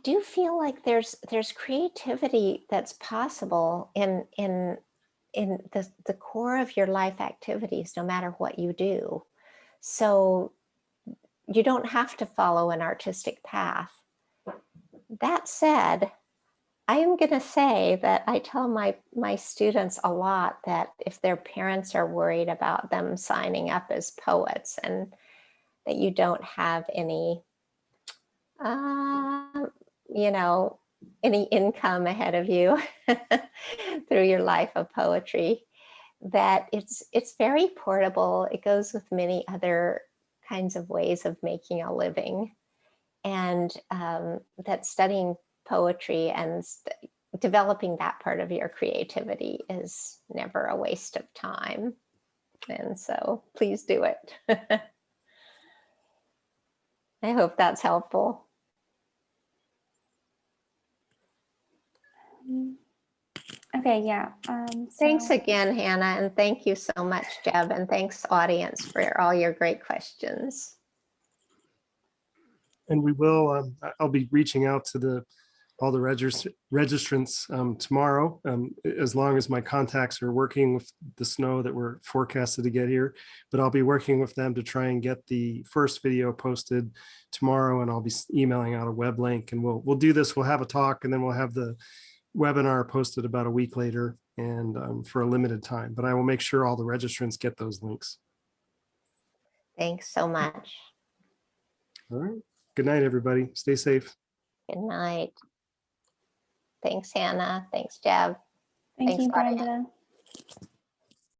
do feel like there's creativity that's possible in the core of your life activities, no matter what you do. So you don't have to follow an artistic path. That said, I am going to say that I tell my students a lot that if their parents are worried about them signing up as poets and that you don't have any, any income ahead of you through your life of poetry, that it's very portable. It goes with many other kinds of ways of making a living, and that studying poetry and developing that part of your creativity is never a waste of time. And so please do it. I hope that's helpful. Okay, yeah. Thanks again, Hannah, and thank you so much, Deb, and thanks, audience, for all your great questions. And we will, I'll be reaching out to all the registrants tomorrow, as long as my contacts are working with the snow that we're forecasted to get here. But I'll be working with them to try and get the first video posted tomorrow, and I'll be emailing out a web link, and we'll do this. We'll have a talk, and then we'll have the webinar posted about a week later, and for a limited time. But I will make sure all the registrants get those links. Thanks so much. All right. Good night, everybody. Stay safe. Good night. Thanks, Hannah. Thanks, Deb. Thank Thanks, you, audience. Brenda.